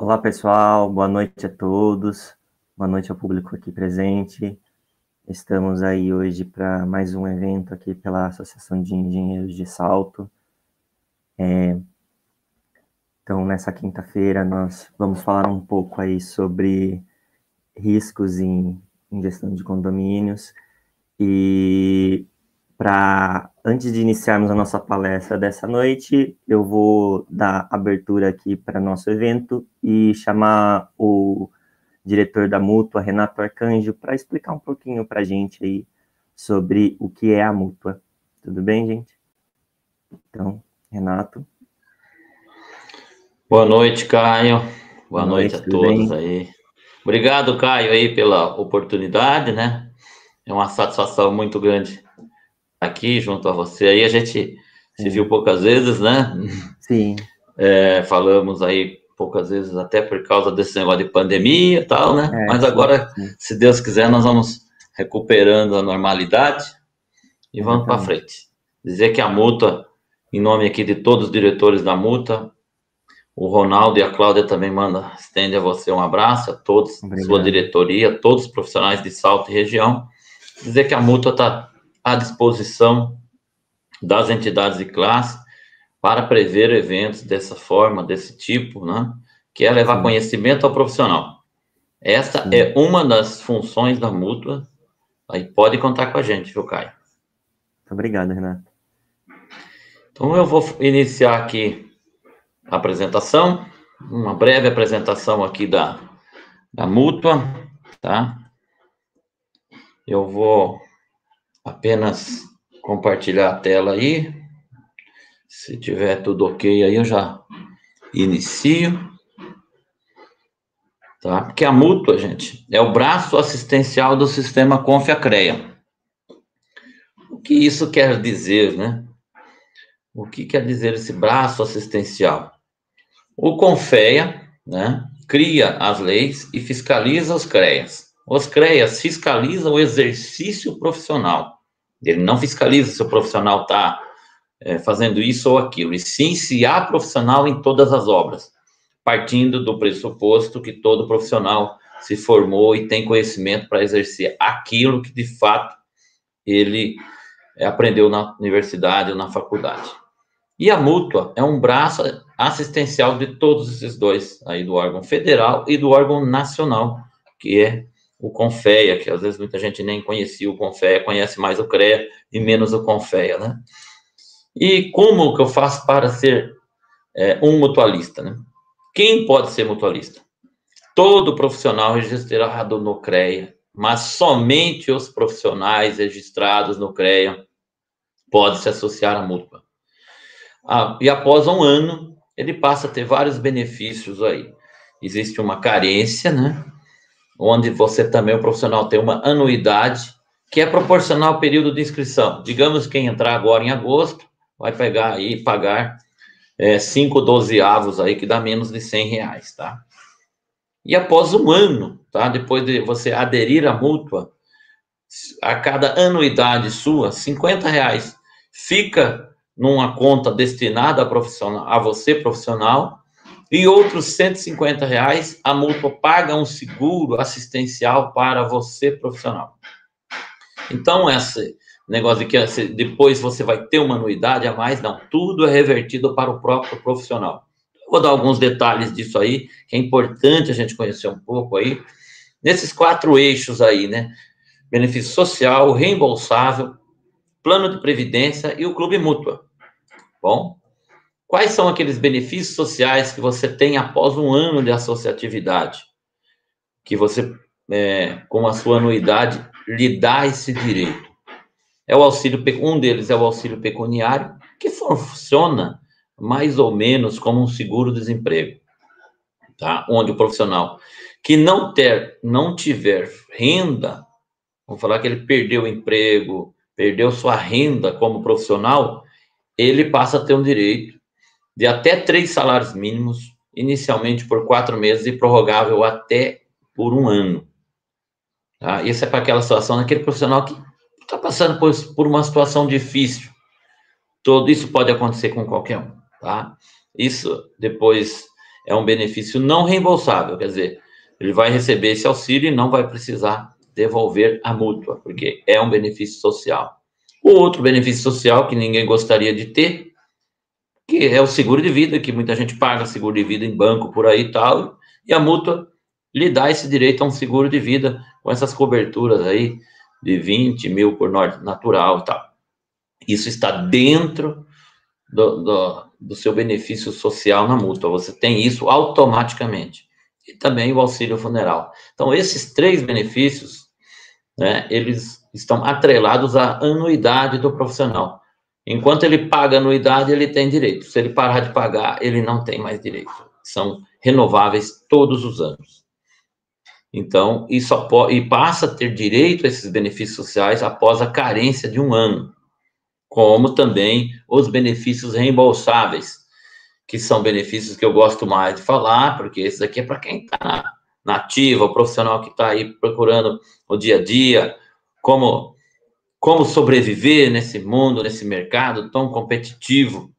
Olá, pessoal, boa noite a todos, boa noite ao público aqui presente. Estamos aí hoje para mais um evento aqui pela Associação de Engenheiros de Salto. Então, nessa quinta-feira, nós vamos falar um pouco aí sobre riscos em gestão de condomínios. E antes de iniciarmos a nossa palestra dessa noite, eu vou dar abertura aqui para nosso evento e chamar o diretor da Mútua, Renato Arcanjo, para explicar um pouquinho para a gente aí sobre o que é a Mútua. Tudo bem, gente? Então, Renato. Boa noite, Caio. Boa noite a todos bem? aí. Obrigado, Caio, aí pela oportunidade, né? É uma satisfação muito grande aqui junto a você. Aí a gente se viu poucas vezes, né? Sim. Falamos aí poucas vezes até por causa desse negócio de pandemia e tal, né? Mas agora, sim. se Deus quiser, nós vamos recuperando a normalidade e vamos para frente. Dizer que a Mútua, em nome aqui de todos os diretores da Mútua, o Ronaldo e a Cláudia também estende a você um abraço, a todos, sua diretoria, todos os profissionais de Salto e região. Dizer que a Mútua está à disposição das entidades de classe para prever eventos dessa forma, desse tipo, né? Que é levar conhecimento ao profissional. Essa é uma das funções da Mútua. Aí pode contar com a gente, viu, Caio? Muito obrigado, Renato. Então eu vou iniciar aqui a apresentação, uma breve apresentação aqui da Mútua, tá? Eu vou apenas compartilhar a tela aí. Se tiver tudo ok, aí eu já inicio. Tá? Porque a Mútua, gente, é o braço assistencial do sistema Confiacrea. O que isso quer dizer, né? O que quer dizer esse braço assistencial? O Confea, né, cria as leis e fiscaliza os CREAs. Os CREAs fiscalizam o exercício profissional. Ele não fiscaliza se o profissional está fazendo isso ou aquilo, e sim se há profissional em todas as obras, partindo do pressuposto que todo profissional se formou e tem conhecimento para exercer aquilo que, de fato, ele aprendeu na universidade ou na faculdade. E a Mútua é um braço assistencial de todos esses dois, aí do órgão federal e do órgão nacional, que é o Confea, que às vezes muita gente nem conhecia o Confea, conhece mais o CREA e menos o Confea, né? E como que eu faço para ser um mutualista, né? Quem pode ser mutualista? Todo profissional registrado no CREA, mas somente os profissionais registrados no CREA podem se associar à Mútua. E após um ano, ele passa a ter vários benefícios aí. Existe uma carência, né? Onde você também, o profissional, tem uma anuidade, que é proporcional ao período de inscrição. Digamos que quem entrar agora em agosto, vai pegar aí e pagar 5 dozeavos aí, que dá menos de R$100, tá? E após um ano, tá? Depois de você aderir à Mútua, a cada anuidade sua, R$50 fica numa conta destinada a você, profissional, e outros R$150 a Mútua paga um seguro assistencial para você, profissional. Então, esse negócio de que depois você vai ter uma anuidade a mais, não, tudo é revertido para o próprio profissional. Eu vou dar alguns detalhes disso aí, que é importante a gente conhecer um pouco aí. Nesses 4 eixos aí, né? Benefício social, reembolsável, plano de previdência e o clube Mútua. Bom, quais são aqueles benefícios sociais que você tem após um ano de associatividade? Que você, com a sua anuidade, lhe dá esse direito. Um deles é o auxílio pecuniário, que funciona mais ou menos como um seguro-desemprego, tá? Onde o profissional que não tiver renda, vamos falar que ele perdeu o emprego, perdeu sua renda como profissional, ele passa a ter um direito de até 3 salários mínimos, inicialmente por 4 meses e prorrogável até por 1 ano. Tá? Isso é para aquela situação, daquele profissional que está passando por uma situação difícil. Tudo isso pode acontecer com qualquer um, tá? Isso depois é um benefício não reembolsável, quer dizer, ele vai receber esse auxílio e não vai precisar devolver a mútua, porque é um benefício social. O outro benefício social que ninguém gostaria de ter, que é o seguro de vida, que muita gente paga seguro de vida em banco por aí e tal, e a mútua lhe dá esse direito a um seguro de vida com essas coberturas aí de 20 mil por natural e tal. Isso está dentro do seu benefício social na mútua, você tem isso automaticamente. E também o auxílio funeral. Então, esses 3 benefícios, né, eles estão atrelados à anuidade do profissional. Enquanto ele paga anuidade, ele tem direito. Se ele parar de pagar, ele não tem mais direito. São renováveis todos os anos. Então, e passa a ter direito a esses benefícios sociais após a carência de 1 ano, como também os benefícios reembolsáveis, que são benefícios que eu gosto mais de falar, porque esse aqui é para quem está na ativa, o profissional que está aí procurando o dia a dia, como sobreviver nesse mundo, nesse mercado tão competitivo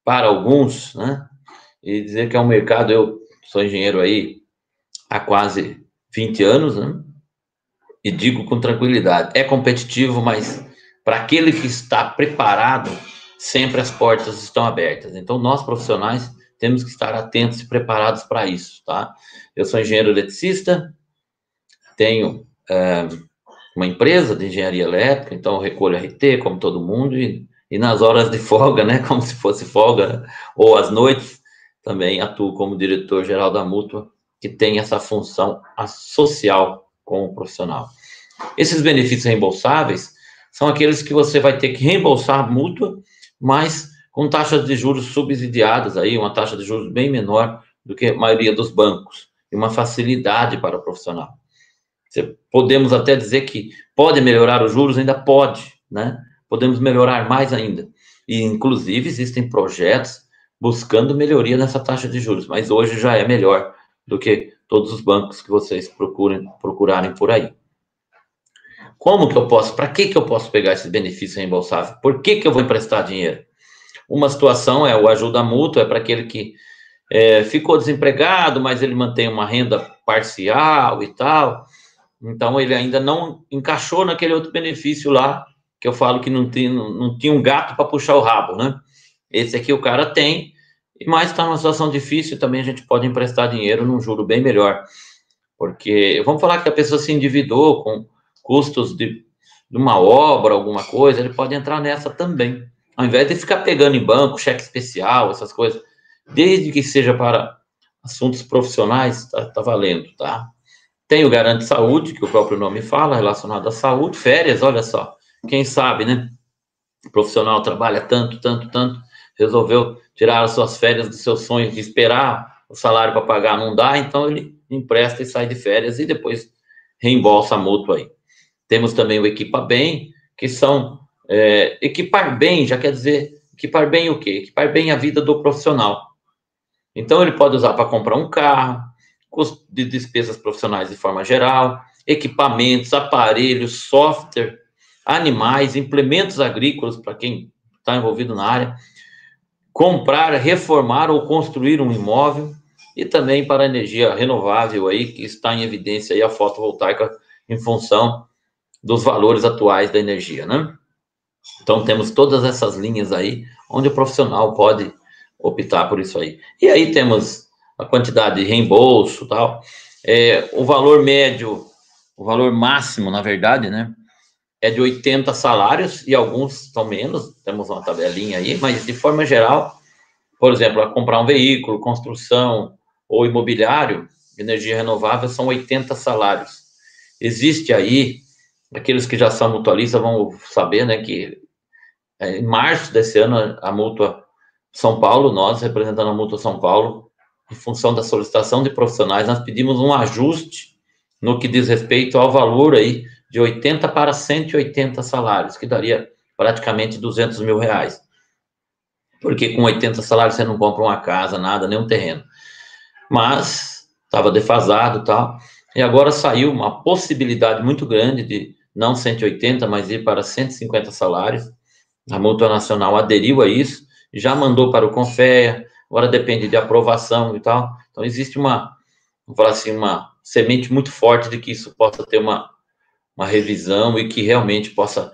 para alguns, né? E dizer que é um mercado, eu sou engenheiro aí há quase 20 anos, né? E digo com tranquilidade, é competitivo, mas para aquele que está preparado, sempre as portas estão abertas. Então, nós profissionais temos que estar atentos e preparados para isso, tá? Eu sou engenheiro eletricista, tenho uma empresa de engenharia elétrica, então eu recolho RT, como todo mundo, e nas horas de folga, né, como se fosse folga, ou às noites, também atuo como diretor-geral da mútua, que tem essa função social com o profissional. Esses benefícios reembolsáveis são aqueles que você vai ter que reembolsar a mútua, mas com taxas de juros subsidiadas, aí, uma taxa de juros bem menor do que a maioria dos bancos, e uma facilidade para o profissional. Podemos até dizer que pode melhorar os juros, ainda pode, né? Podemos melhorar mais ainda. E, inclusive, existem projetos buscando melhoria nessa taxa de juros, mas hoje já é melhor do que todos os bancos que vocês procurarem por aí. Como que eu posso, para que eu posso pegar esse benefício reembolsável? Por que eu vou emprestar dinheiro? Uma situação é o ajuda mútua, é para aquele que ficou desempregado, mas ele mantém uma renda parcial e tal, então ele ainda não encaixou naquele outro benefício lá, que eu falo que não tinha um gato para puxar o rabo, né? Esse aqui o cara tem, mas está numa situação difícil, também a gente pode emprestar dinheiro num juro bem melhor, porque vamos falar que a pessoa se endividou com custos de uma obra, alguma coisa, ele pode entrar nessa também, ao invés de ficar pegando em banco, cheque especial, essas coisas, desde que seja para assuntos profissionais, tá valendo, tá? Tem o Garante Saúde, que o próprio nome fala, relacionado à saúde, férias, olha só, quem sabe, né? O profissional trabalha tanto, resolveu tirar as suas férias dos seus sonhos de esperar o salário para pagar, não dá, então ele empresta e sai de férias e depois reembolsa a mútua aí. Temos também o Equipa Bem, que são equipar bem, já quer dizer, equipar bem o quê? Equipar bem a vida do profissional. Então, ele pode usar para comprar um carro, custo de despesas profissionais de forma geral, equipamentos, aparelhos, software, animais, implementos agrícolas, para quem está envolvido na área, comprar, reformar ou construir um imóvel, e também para a energia renovável aí, que está em evidência aí a fotovoltaica em função dos valores atuais da energia, né? Então, temos todas essas linhas aí, onde o profissional pode optar por isso aí. E aí temos a quantidade de reembolso e tal. O valor médio, o valor máximo, na verdade, né, é de 80 salários, e alguns são menos, temos uma tabelinha aí, mas de forma geral, por exemplo, a comprar um veículo, construção ou imobiliário, energia renovável, são 80 salários. Existe aí, aqueles que já são mutualistas vão saber, né, que em março desse ano, a mútua São Paulo, nós representando a mútua São Paulo, em função da solicitação de profissionais, nós pedimos um ajuste no que diz respeito ao valor aí de 80 para 180 salários, que daria praticamente 200 mil reais. Porque com 80 salários você não compra uma casa, nada, nem um terreno. Mas estava defasado e tal. E agora saiu uma possibilidade muito grande de não 180, mas ir para 150 salários. A Mútua Nacional aderiu a isso, já mandou para o CONFEA, agora depende de aprovação e tal. Então, existe vamos falar assim, uma semente muito forte de que isso possa ter uma revisão e que realmente possa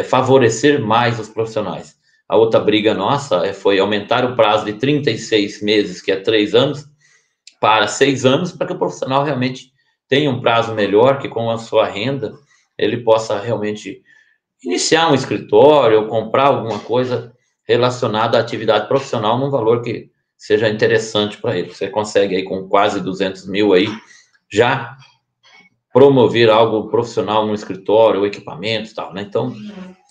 favorecer mais os profissionais. A outra briga nossa foi aumentar o prazo de 36 meses, que é 3 anos, para 6 anos, para que o profissional realmente tenha um prazo melhor, que com a sua renda ele possa realmente iniciar um escritório ou comprar alguma coisa relacionada à atividade profissional num valor que seja interessante para ele. Você consegue aí com quase 200 mil aí já promover algo profissional no escritório, equipamentos e tal, né? Então,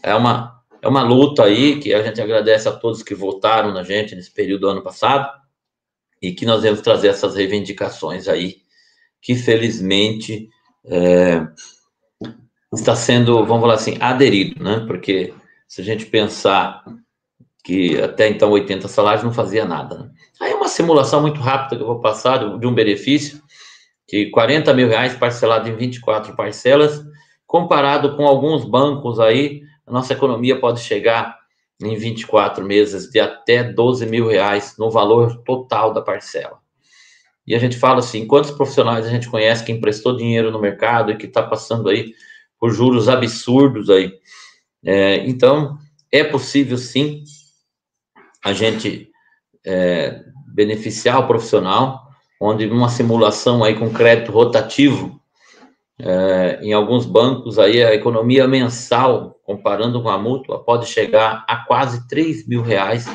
é uma luta aí que a gente agradece a todos que votaram na gente nesse período do ano passado e que nós vamos trazer essas reivindicações aí, que felizmente está sendo, vamos falar assim, aderido, né? Porque se a gente pensar que até então 80 salários não fazia nada, né? Aí é uma simulação muito rápida que eu vou passar de um benefício que 40 mil reais parcelado em 24 parcelas, comparado com alguns bancos aí, a nossa economia pode chegar em 24 meses de até 12 mil reais no valor total da parcela. E a gente fala assim, quantos profissionais a gente conhece que emprestou dinheiro no mercado e que está passando aí por juros absurdos aí. Então, é possível sim a gente beneficiar o profissional, onde numa simulação aí com crédito rotativo, em alguns bancos aí a economia mensal, comparando com a mútua, pode chegar a quase 3 mil reais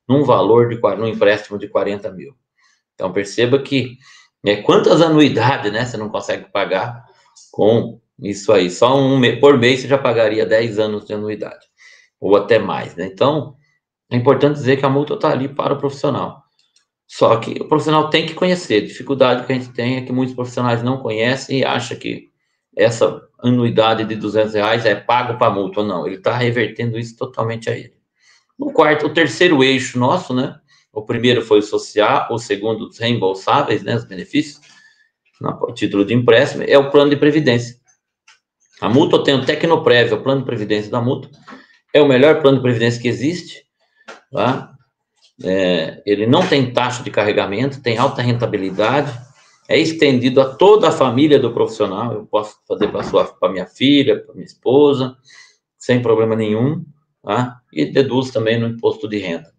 num valor num empréstimo de 40 mil. Então perceba que quantas anuidades, né, você não consegue pagar com isso aí. Só por mês você já pagaria 10 anos de anuidade, ou até mais, né? Então, é importante dizer que a mútua está ali para o profissional. Só que o profissional tem que conhecer. A dificuldade que a gente tem é que muitos profissionais não conhecem e acham que essa anuidade de 200 reais é pago para a mútua. Não, ele está revertendo isso totalmente a ele. O terceiro eixo nosso, né? O primeiro foi o social, o segundo, os reembolsáveis, né? Os benefícios, o título de empréstimo, é o plano de previdência. A mútua tem o Tecnoprev, o plano de previdência da mútua, é o melhor plano de previdência que existe, tá? Ele não tem taxa de carregamento, tem alta rentabilidade, é estendido a toda a família do profissional. Eu posso fazer para minha filha, para minha esposa, sem problema nenhum, tá? E deduz também no imposto de renda.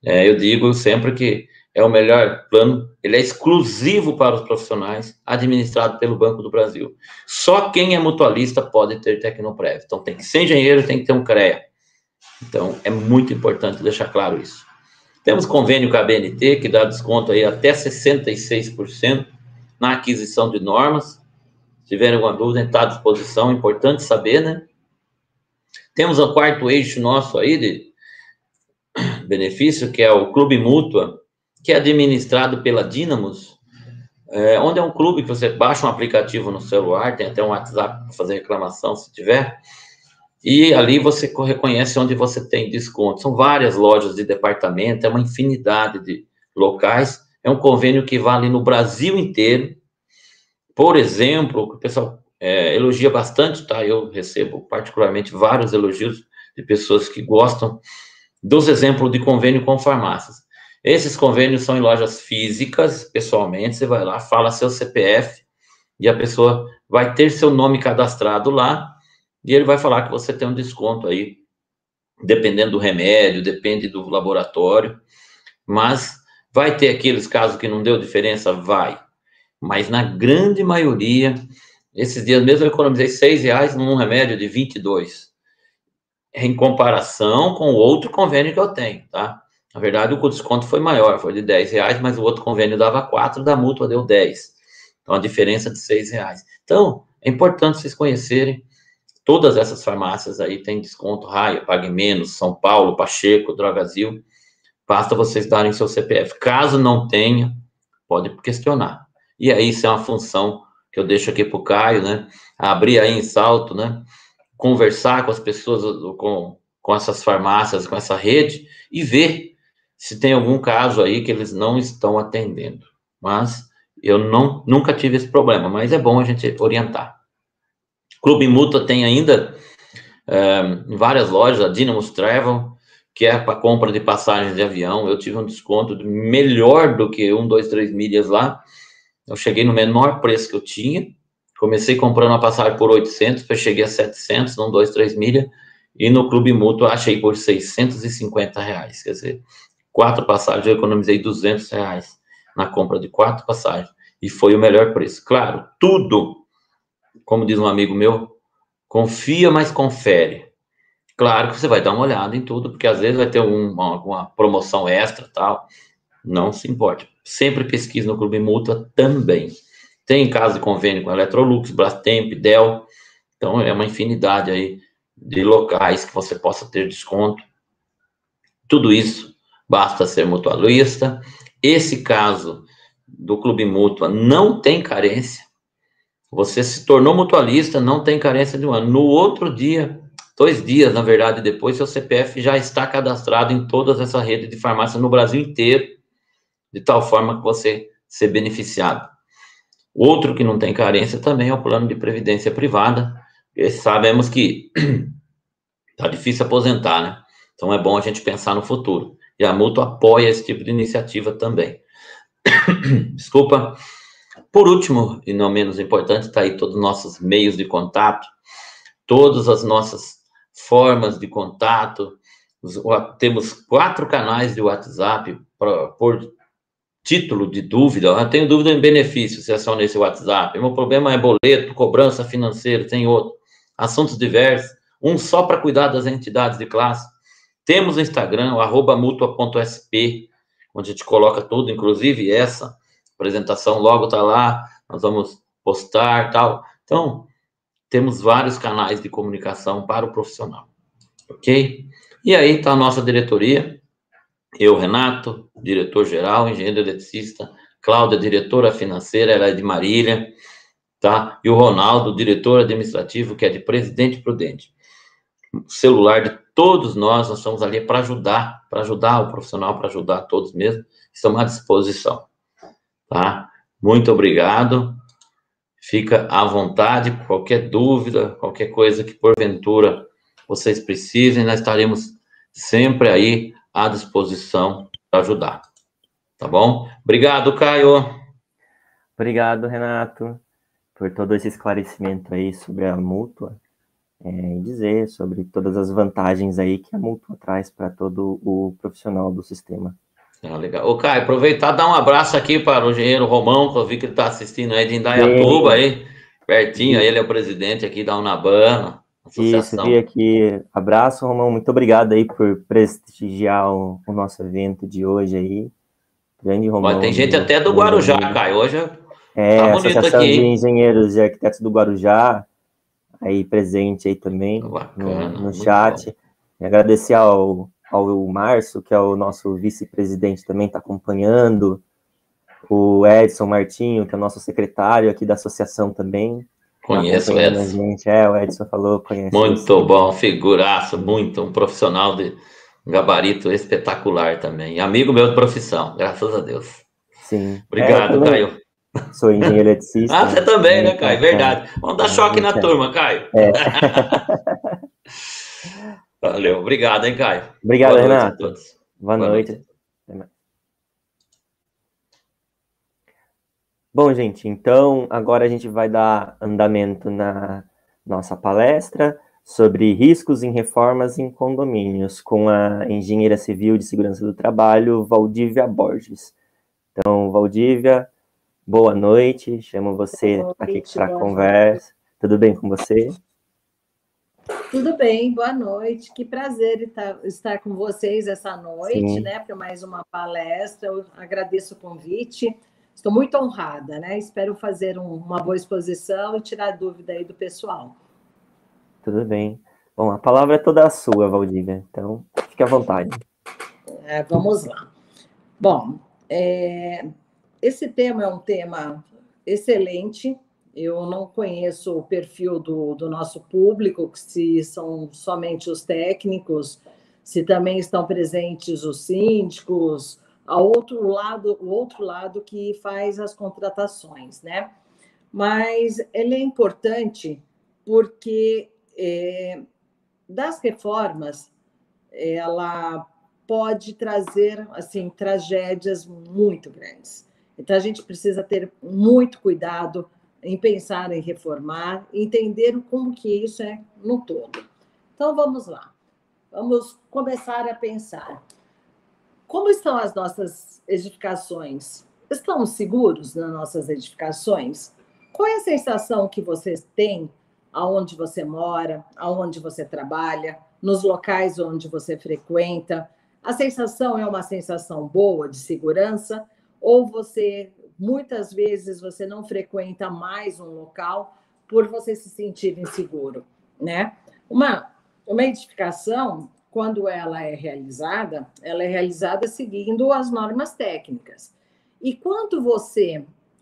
Eu digo sempre que é o melhor plano, ele é exclusivo para os profissionais, administrado pelo Banco do Brasil. Só quem é mutualista pode ter Tecnoprev. Então, tem que ser engenheiro, tem que ter um CREA. Então, é muito importante deixar claro isso. Temos convênio com a BNT, que dá desconto aí até 66% na aquisição de normas. Se tiverem alguma dúvida, está à disposição, importante saber, né? Temos o quarto eixo nosso aí de benefício, que é o Clube Mútua, que é administrado pela Dynamos, onde é um clube que você baixa um aplicativo no celular, tem até um WhatsApp para fazer reclamação, se tiver, e ali você reconhece onde você tem desconto. São várias lojas de departamento, é uma infinidade de locais, é um convênio que vale no Brasil inteiro. Por exemplo, o pessoal elogia bastante, tá? Eu recebo particularmente vários elogios de pessoas que gostam dos exemplos de convênio com farmácias. Esses convênios são em lojas físicas, pessoalmente, você vai lá, fala seu CPF, e a pessoa vai ter seu nome cadastrado lá, e ele vai falar que você tem um desconto aí, dependendo do remédio, depende do laboratório, mas vai ter aqueles casos que não deu diferença? Vai. Mas na grande maioria, esses dias mesmo eu economizei 6 reais num remédio de 22, em comparação com o outro convênio que eu tenho, tá? Na verdade, o desconto foi maior, foi de 10 reais, mas o outro convênio dava 4, da mútua deu 10. Então, a diferença de 6 reais. Então, é importante vocês conhecerem. Todas essas farmácias aí têm desconto, Raia, Pague Menos, São Paulo, Pacheco, Drogazil. Basta vocês darem seu CPF. Caso não tenha, pode questionar. E aí, isso é uma função que eu deixo aqui para o Caio, né? Abrir aí em Salto, né? Conversar com as pessoas, com essas farmácias, com essa rede, e ver se tem algum caso aí que eles não estão atendendo. Mas eu nunca tive esse problema, mas é bom a gente orientar. Clube Mútua tem ainda em várias lojas, a Dynamos Travel, que é para compra de passagens de avião. Eu tive um desconto melhor do que 1, 2, 3 milhas lá. Eu cheguei no menor preço que eu tinha. Comecei comprando uma passagem por 800, depois cheguei a 700, 1, 2, 3 milhas. E no Clube Mútuo achei por R$ 650. Quer dizer, 4 passagens, eu economizei R$ 200 na compra de 4 passagens. E foi o melhor preço. Claro, tudo, como diz um amigo meu, confia, mas confere. Claro que você vai dar uma olhada em tudo, porque às vezes vai ter uma promoção extra, tal. Não se importe. Sempre pesquise no Clube Mútua também. Tem caso de convênio com Electrolux, Brastemp, Dell. Então, é uma infinidade aí de locais que você possa ter desconto. Tudo isso, basta ser mutualista. Esse caso do Clube Mútua não tem carência. Você se tornou mutualista, não tem carência de um ano. No outro dia, 2 dias, na verdade, depois, seu CPF já está cadastrado em todas essa rede de farmácia no Brasil inteiro, de tal forma que você ser beneficiado. Outro que não tem carência também é o plano de previdência privada. E sabemos que tá difícil aposentar, né? Então é bom a gente pensar no futuro. E a Mútua apoia esse tipo de iniciativa também. Desculpa. Por último, e não menos importante, está aí todos os nossos meios de contato, todas as nossas formas de contato. Temos 4 canais de WhatsApp por título de dúvida. Eu tenho dúvida em benefícios, se é só nesse WhatsApp. Meu problema é boleto, cobrança financeira, tem outro. Assuntos diversos. Um só para cuidar das entidades de classe. Temos o Instagram, o @mutua.sp, onde a gente coloca tudo, inclusive essa apresentação logo está lá, nós vamos postar, tal. Então, temos vários canais de comunicação para o profissional, ok? E aí está a nossa diretoria, eu, Renato, diretor-geral, engenheiro eletricista, Cláudia, diretora financeira, ela é de Marília, tá? E o Ronaldo, diretor administrativo, que é de Presidente Prudente. O celular de todos nós estamos ali para ajudar o profissional, para ajudar todos mesmo, estamos à disposição, tá? Muito obrigado, fica à vontade, qualquer dúvida, qualquer coisa que porventura vocês precisem, nós estaremos sempre aí à disposição para ajudar, tá bom? Obrigado, Caio. Obrigado, Renato, por todo esse esclarecimento aí sobre a Mútua, e dizer sobre todas as vantagens aí que a Mútua traz para todo o profissional do sistema. Legal. Ô, Caio, aproveitar e dar um abraço aqui para o engenheiro Romão, que eu vi que ele está assistindo aí de Indaiatuba, aí, pertinho, ele é o presidente aqui da Unabana, associação. Isso, vi aqui. Abraço, Romão, muito obrigado aí por prestigiar o nosso evento de hoje aí. Grande Romão. Olha, tem gente até do Guarujá, Caio, hoje tá bonito Associação aqui, de hein? Engenheiros e Arquitetos do Guarujá, aí presente aí também, bacana, no chat. E agradecer ao Márcio, que é o nosso vice-presidente, também está acompanhando, o Edson Martinho, que é o nosso secretário aqui da associação também. Conheço o Edson. O Edson falou, conhece. Muito bom, figuraço, um profissional de gabarito espetacular também. Amigo meu de profissão, graças a Deus. Sim. Obrigado, Caio. Sou engenheiro eletricista. Você também, né, Caio? Verdade. Vamos dar choque na turma, Caio. Valeu, obrigado, hein, Caio. Obrigado, Boa noite Renato. a todos. Boa noite. Bom, gente, então agora a gente vai dar andamento na nossa palestra sobre riscos em reformas em condomínios, com a engenheira civil de segurança do trabalho, Valdívia Borges. Então, Valdívia, boa noite, chamo você aqui para a conversa. Tudo bem com você? Tudo bem, boa noite. Que prazer estar com vocês essa noite, né, para mais uma palestra. Eu agradeço o convite. Estou muito honrada, né? Espero fazer uma boa exposição e tirar dúvida aí do pessoal. Tudo bem. Bom, a palavra é toda sua, Valdívia, então fique à vontade. Vamos lá. Bom, esse tema é um tema excelente. Eu não conheço o perfil do nosso público, se são somente os técnicos, se também estão presentes os síndicos, o outro lado que faz as contratações, né? Mas ele é importante porque das reformas ela pode trazer assim tragédias muito grandes. Então a gente precisa ter muito cuidado em pensar em reformar, entender como que isso é no todo. Então vamos lá. Vamos começar a pensar. Como estão as nossas edificações? Estamos seguros nas nossas edificações? Qual é a sensação que vocês têm aonde você mora, aonde você trabalha, nos locais onde você frequenta? A sensação é uma sensação boa de segurança ou muitas vezes você não frequenta mais um local por você se sentir inseguro, né? Uma edificação, quando ela é realizada seguindo as normas técnicas. E quando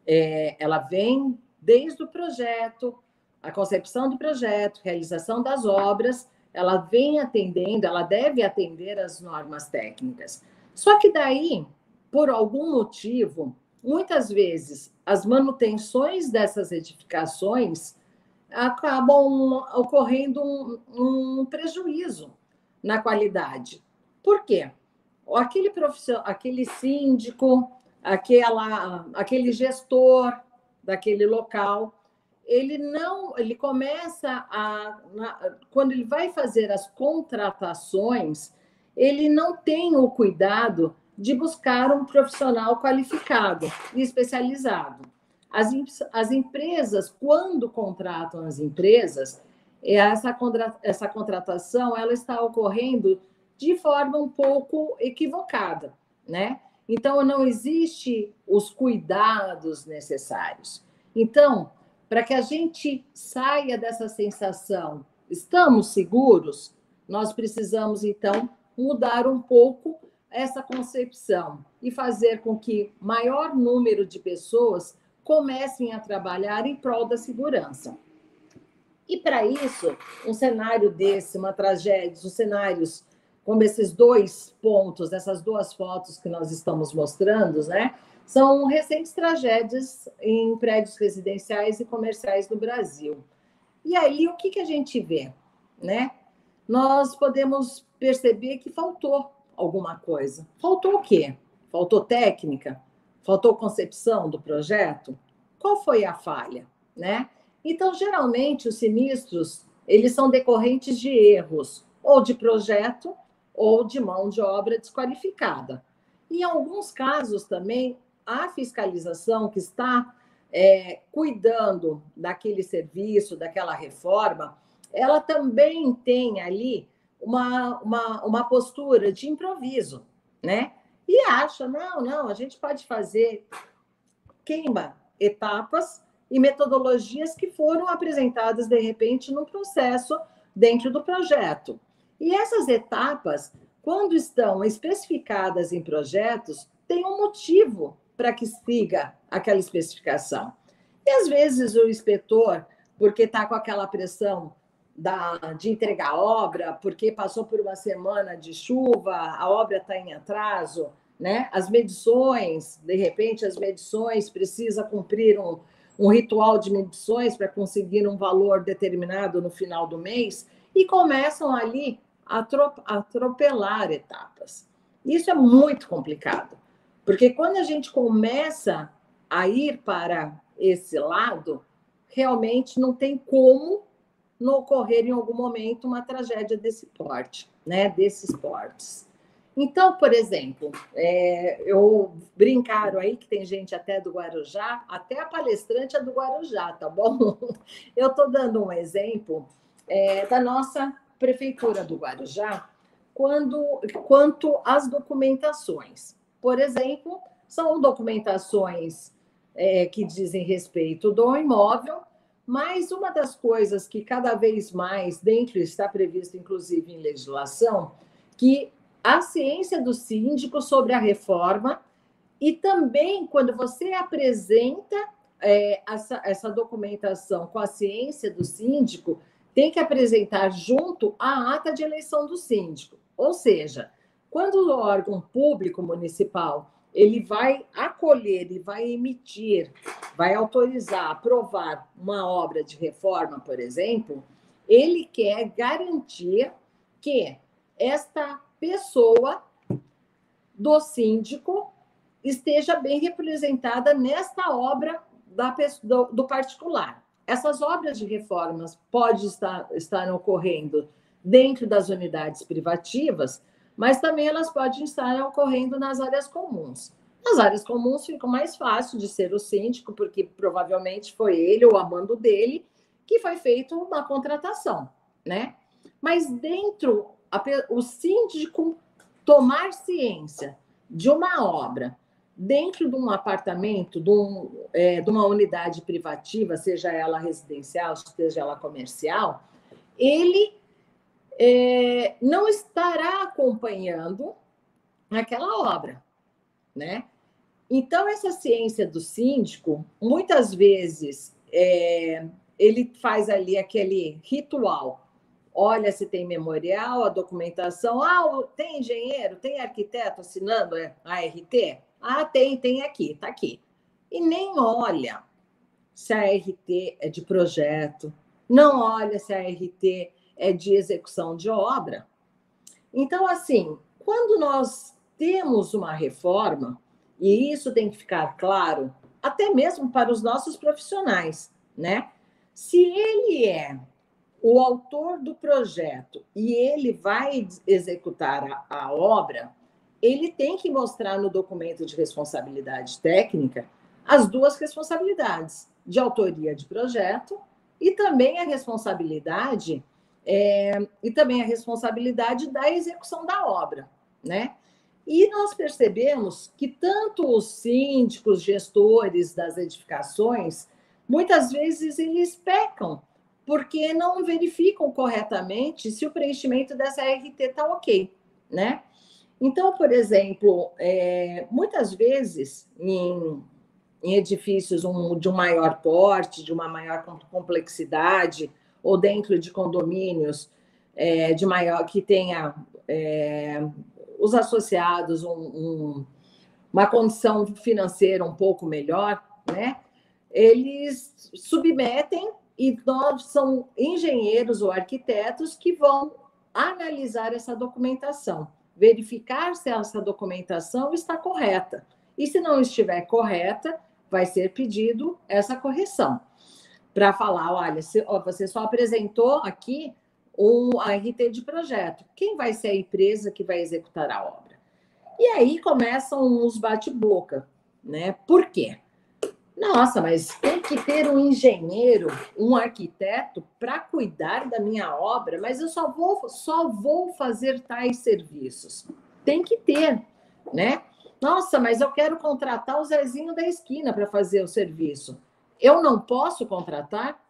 ela vem desde o projeto, a concepção do projeto, realização das obras, ela deve atender às normas técnicas. Só que daí, por algum motivo, muitas vezes as manutenções dessas edificações acabam ocorrendo um prejuízo na qualidade. Por quê? Aquele síndico, aquele gestor daquele local, ele começa quando ele vai fazer as contratações, ele não tem o cuidado de buscar um profissional qualificado e especializado. As empresas, quando contratam as empresas, essa contratação ela está ocorrendo de forma um pouco equivocada, né? Então, não existe os cuidados necessários. Então, para que a gente saia dessa sensação, estamos seguros, nós precisamos, então, mudar um pouco essa concepção e fazer com que maior número de pessoas comecem a trabalhar em prol da segurança. E, para isso, um cenário desse, uma tragédia, os cenários como esses 2 pontos, essas 2 fotos que nós estamos mostrando, né, são recentes tragédias em prédios residenciais e comerciais no Brasil. E aí, o que a gente vê? Né? Nós podemos perceber que faltou alguma coisa. Faltou o quê? Faltou técnica? Faltou concepção do projeto? Qual foi a falha? Né? Então, geralmente, os sinistros eles são decorrentes de erros, ou de projeto, ou de mão de obra desqualificada. Em alguns casos também, a fiscalização que está cuidando daquele serviço, daquela reforma, ela também tem ali uma postura de improviso, né? E acha, não, a gente pode fazer, queima etapas e metodologias que foram apresentadas, de repente, no processo dentro do projeto. E essas etapas, quando estão especificadas em projetos, têm um motivo para que siga aquela especificação. E, às vezes, o inspetor, porque está com aquela pressão de entregar a obra, porque passou por uma semana de chuva, a obra está em atraso, né? As medições, de repente, precisa cumprir um ritual de medições para conseguir um valor determinado no final do mês, e começam ali a atropelar etapas. Isso é muito complicado, porque quando a gente começa a ir para esse lado, realmente não tem como não ocorrer em algum momento uma tragédia desse porte, né? Desses portes. Então, por exemplo, eu brincaram aí que tem gente até do Guarujá, até a palestrante é do Guarujá, tá bom? Eu estou dando um exemplo da nossa prefeitura do Guarujá quanto às documentações. Por exemplo, são documentações que dizem respeito do imóvel, mas uma das coisas que cada vez mais dentro está previsto, inclusive em legislação, que a ciência do síndico sobre a reforma, e também quando você apresenta essa documentação com a ciência do síndico, tem que apresentar junto a ata de eleição do síndico. Ou seja, quando o órgão público municipal ele vai acolher e vai emitir, vai autorizar, aprovar uma obra de reforma, por exemplo, ele quer garantir que esta pessoa do síndico esteja bem representada nesta obra do particular. Essas obras de reformas podem estar ocorrendo dentro das unidades privativas, mas também elas podem estar ocorrendo nas áreas comuns. Nas áreas comuns fica mais fácil de ser o síndico, porque provavelmente foi ele ou a mando dele que foi feita uma contratação, né? Mas o síndico tomar ciência de uma obra dentro de um apartamento, de uma unidade privativa, seja ela residencial, seja ela comercial, ele não estará acompanhando aquela obra, né? Então, essa ciência do síndico, muitas vezes, ele faz ali aquele ritual. Olha se tem memorial, a documentação. Tem engenheiro, tem arquiteto assinando a RT? Tem aqui, está aqui. E nem olha se a RT é de projeto, não olha se a RT é de execução de obra. Então, assim, quando nós temos uma reforma, e isso tem que ficar claro, até mesmo para os nossos profissionais, né? Se ele é o autor do projeto e ele vai executar a obra, ele tem que mostrar no documento de responsabilidade técnica as duas responsabilidades, de autoria de projeto e também a responsabilidade da execução da obra, né? E nós percebemos que tanto os síndicos, gestores das edificações, muitas vezes eles pecam, porque não verificam corretamente se o preenchimento dessa RT está ok, né? Então, por exemplo, muitas vezes em edifícios de um maior porte, de uma maior complexidade, ou dentro de condomínios que tenha os associados uma condição financeira um pouco melhor, né? Eles submetem e são engenheiros ou arquitetos que vão analisar essa documentação, verificar se essa documentação está correta. E se não estiver correta, vai ser pedido essa correção. Para falar, olha, você só apresentou aqui um RT de projeto. Quem vai ser a empresa que vai executar a obra? E aí começam os bate-boca, né? Por quê? Nossa, mas tem que ter um engenheiro, um arquiteto para cuidar da minha obra, mas eu só vou fazer tais serviços. Tem que ter, né? Nossa, mas eu quero contratar o Zezinho da esquina para fazer o serviço. Eu não posso contratar?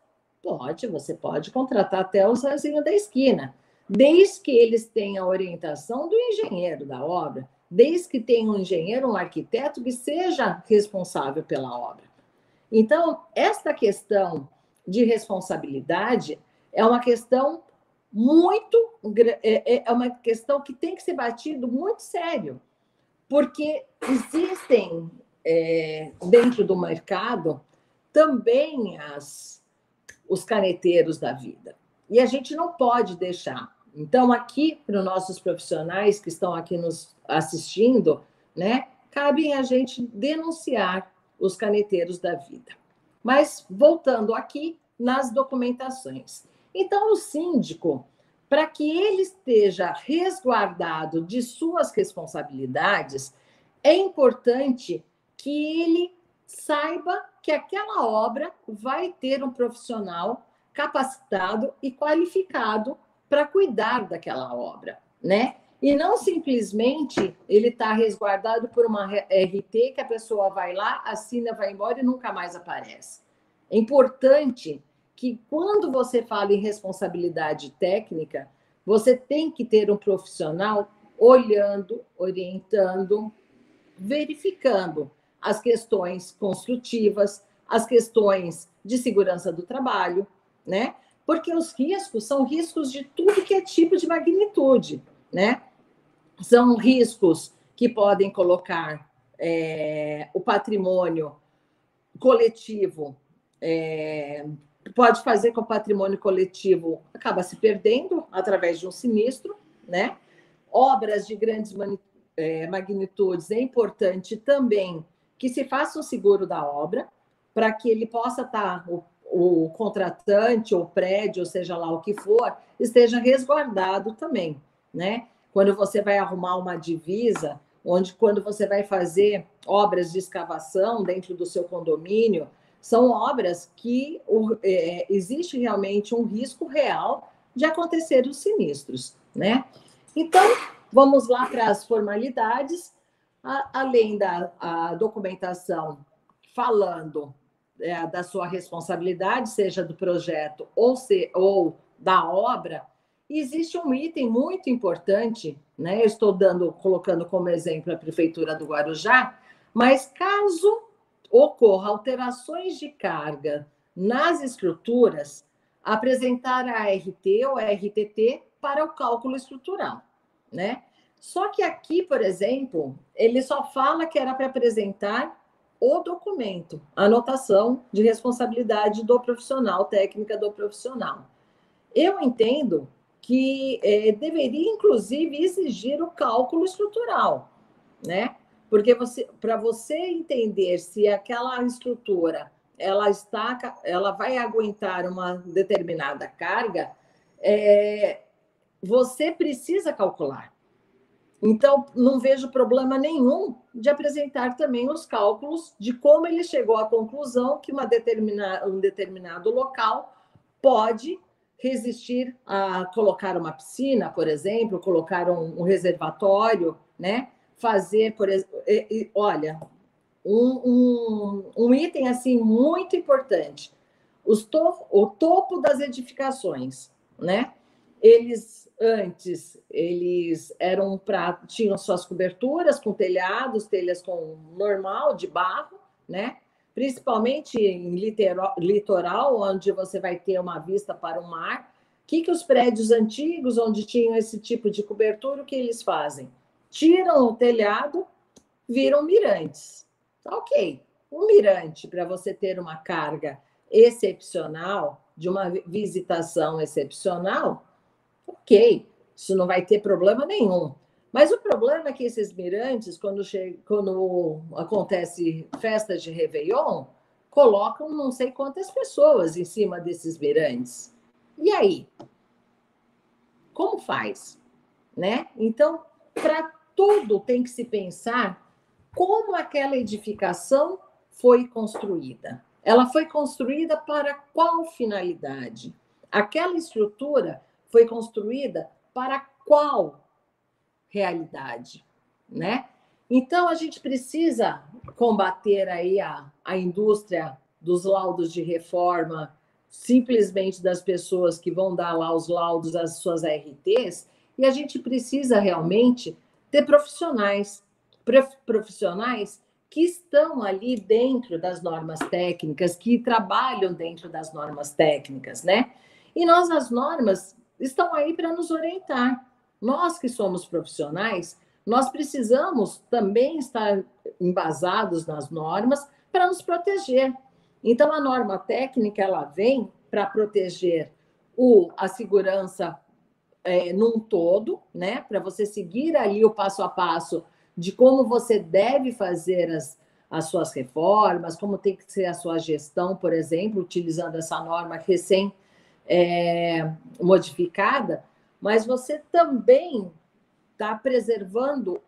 Você pode contratar até o Zezinho da esquina, desde que eles tenham a orientação do engenheiro da obra, desde que tenha um engenheiro, um arquiteto que seja responsável pela obra. Então, esta questão de responsabilidade é uma questão uma questão que tem que ser batido muito sério, porque existem dentro do mercado também os caneteiros da vida. E a gente não pode deixar. Então, aqui, para os nossos profissionais que estão aqui nos assistindo, né, cabe a gente denunciar os caneteiros da vida. Mas, voltando aqui nas documentações. Então, o síndico, para que ele esteja resguardado de suas responsabilidades, é importante que ele saiba que aquela obra vai ter um profissional capacitado e qualificado para cuidar daquela obra, né? E não simplesmente ele está resguardado por uma RT que a pessoa vai lá, assina, vai embora e nunca mais aparece. É importante que, quando você fala em responsabilidade técnica, você tem que ter um profissional olhando, orientando, verificando as questões construtivas, as questões de segurança do trabalho, né? Porque os riscos são riscos de tudo que é tipo de magnitude, né? São riscos que podem colocar o patrimônio coletivo, pode fazer com que o patrimônio coletivo acaba se perdendo através de um sinistro, né? obras de grandes magnitudes, é importante também que se faça um seguro da obra, para que ele possa estar, o contratante, ou prédio, ou seja lá o que for, esteja resguardado também, né? Quando você vai arrumar uma divisa, quando você vai fazer obras de escavação dentro do seu condomínio, são obras que existe realmente um risco real de acontecer os sinistros, né? Então, vamos lá para as formalidades. Além da documentação falando da sua responsabilidade, seja do projeto ou da obra, existe um item muito importante, né? Eu estou colocando como exemplo a Prefeitura do Guarujá, mas caso ocorra alterações de carga nas estruturas, apresentar a RT ou a RTT para o cálculo estrutural, né? Só que aqui, por exemplo, ele só fala que era para apresentar o documento, a anotação de responsabilidade do profissional, técnica do profissional. Eu entendo que deveria, inclusive, exigir o cálculo estrutural, né? Porque para você entender se aquela estrutura ela vai aguentar uma determinada carga, você precisa calcular. Então, não vejo problema nenhum de apresentar também os cálculos de como ele chegou à conclusão que um determinado local pode resistir a colocar uma piscina, por exemplo, colocar um reservatório, né? Fazer, por exemplo, olha, um item assim muito importante: o topo das edificações, né? Antes tinham suas coberturas com telhas com normal de barro, né? Principalmente em litoral, onde você vai ter uma vista para o mar. O que os prédios antigos, onde tinham esse tipo de cobertura, o que eles fazem? Tiram o telhado, viram mirantes. Ok, um mirante, para você ter uma carga excepcional, de uma visitação excepcional, ok, isso não vai ter problema nenhum. Mas o problema é que esses mirantes, quando acontece festa de Réveillon, colocam não sei quantas pessoas em cima desses mirantes. E aí? Como faz? Né? Então, para tudo tem que se pensar como aquela edificação foi construída. Ela foi construída para qual finalidade? Aquela estrutura foi construída para qual realidade, né? Então, a gente precisa combater aí a indústria dos laudos de reforma, simplesmente das pessoas que vão dar lá os laudos, as suas ARTs, e a gente precisa realmente ter profissionais que estão ali dentro das normas técnicas, que trabalham dentro das normas técnicas, né? E as normas estão aí para nos orientar. Nós que somos profissionais, nós precisamos também estar embasados nas normas para nos proteger. Então, a norma técnica, ela vem para proteger a segurança num todo, né? Para você seguir ali o passo a passo de como você deve fazer as suas reformas, como tem que ser a sua gestão, por exemplo, utilizando essa norma recém modificada, mas você também está preservando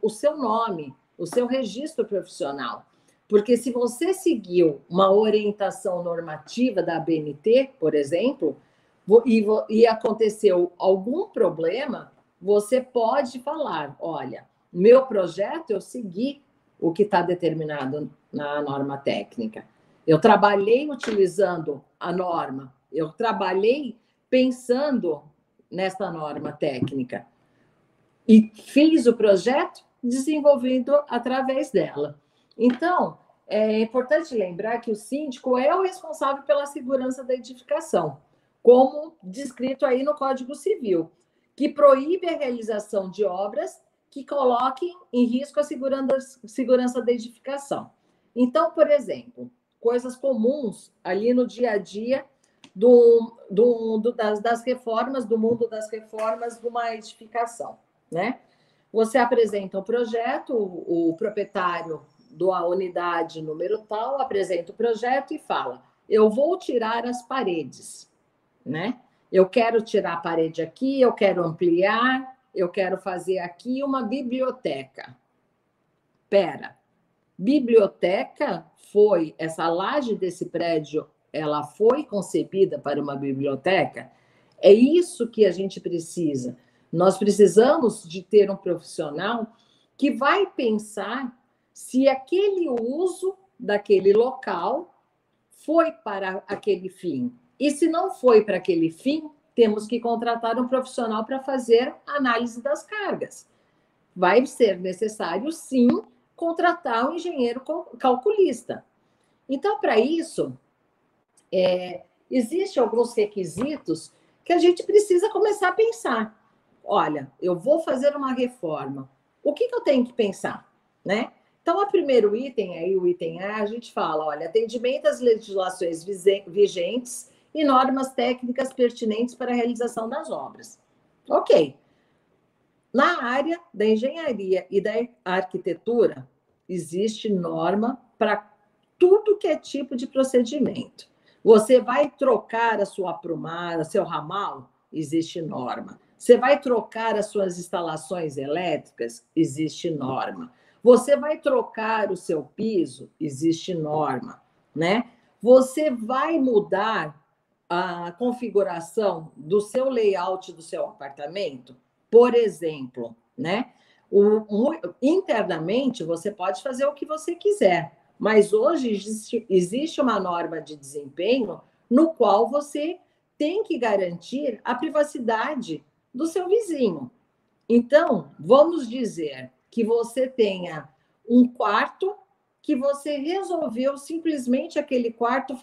o seu nome, o seu registro profissional. Porque se você seguiu uma orientação normativa da ABNT, por exemplo, e aconteceu algum problema, você pode falar: olha, meu projeto, eu segui o que está determinado na norma técnica. Eu trabalhei utilizando a norma, eu trabalhei pensando nessa norma técnica e fiz o projeto desenvolvendo através dela. Então, é importante lembrar que o síndico é o responsável pela segurança da edificação, como descrito aí no Código Civil, que proíbe a realização de obras que coloquem em risco a segurança da edificação. Então, por exemplo, coisas comuns ali no dia a dia das reformas, do mundo das reformas de uma edificação, né? Você apresenta um projeto, o proprietário da unidade número tal apresenta o projeto e fala: eu vou tirar as paredes, né? Eu quero tirar a parede aqui, eu quero ampliar, eu quero fazer aqui uma biblioteca. Pera, biblioteca foi, essa laje desse prédio, ela foi concebida para uma biblioteca? É isso que a gente precisa. Nós precisamos de ter um profissional que vai pensar se aquele uso daquele local foi para aquele fim. E se não foi para aquele fim, temos que contratar um profissional para fazer análise das cargas. Vai ser necessário, sim, contratar um engenheiro calculista. Então, para isso, existem alguns requisitos que a gente precisa começar a pensar. Olha, eu vou fazer uma reforma. O que eu tenho que pensar, né? Então, o primeiro item, aí, o item A, a gente fala, olha, atendimento às legislações vigentes e normas técnicas pertinentes para a realização das obras. Ok. Na área da engenharia e da arquitetura, existe norma para tudo que é tipo de procedimento. Você vai trocar a sua aprumada, seu ramal, existe norma. Você vai trocar as suas instalações elétricas, existe norma. Você vai trocar o seu piso, existe norma, né? Você vai mudar a configuração do seu layout do seu apartamento, por exemplo, né? Internamente, você pode fazer o que você quiser, mas hoje existe uma norma de desempenho no qual você tem que garantir a privacidade do seu vizinho. Então, vamos dizer que você tenha um quarto que você resolveu simplesmente aquele quarto